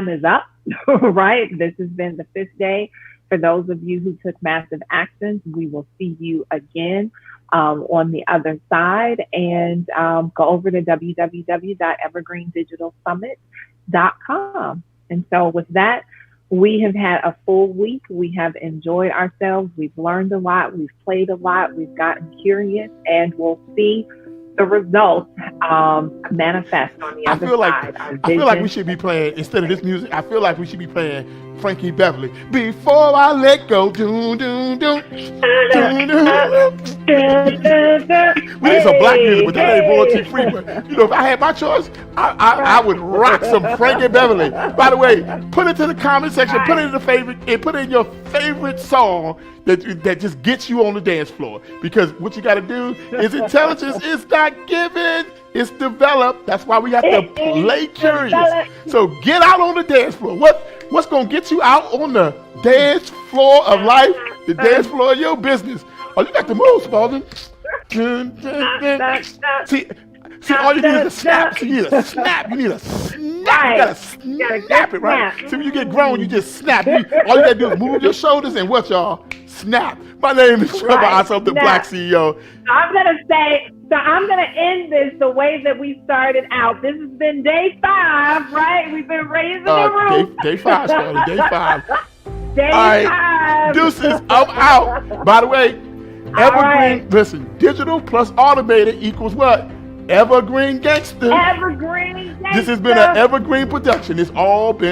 is up, right? This has been the 5th day. For those of you who took massive actions, we will see you again on the other side. And go over to www.evergreendigitalsummit.com. And so with that, we have had a full week. We have enjoyed ourselves. We've learned a lot. We've played a lot. We've gotten curious, and we'll see the results manifest on the other side. I feel like we should be playing, instead of this music, I feel like we should be playing Frankie Beverly. Before I let go, doon, doon, doon, doon, doon. We need some black music, but that ain't royalty free. But, if I had my choice, I would rock some Frankie Beverly. By the way, put it to the comment section, put it in the favorite, and put in your favorite song that just gets you on the dance floor. Because what you got to do is intelligence is not given, it's developed. That's why we got to play curious. So get out on the dance floor. What's going to get you out on the dance floor of life, the dance floor of your business? Oh, you got to move, Spalding. See, all you need is a snap. So you need a snap. You need a snap. You gotta snap it, right? So when you get grown, you just snap. All you gotta do is move your shoulders and what, y'all? Snap. My name is Trevor Otts, I'm the Black CEO. I'm gonna end this the way that we started out. This has been day 5, right? We've been raising the roof. Day 5, Spalding. Day 5. Day 5. Deuces, I'm out. By the way, Evergreen, listen, digital plus automated equals what? Evergreen Gangster. Evergreen Gangster. This has been an Evergreen production. It's all been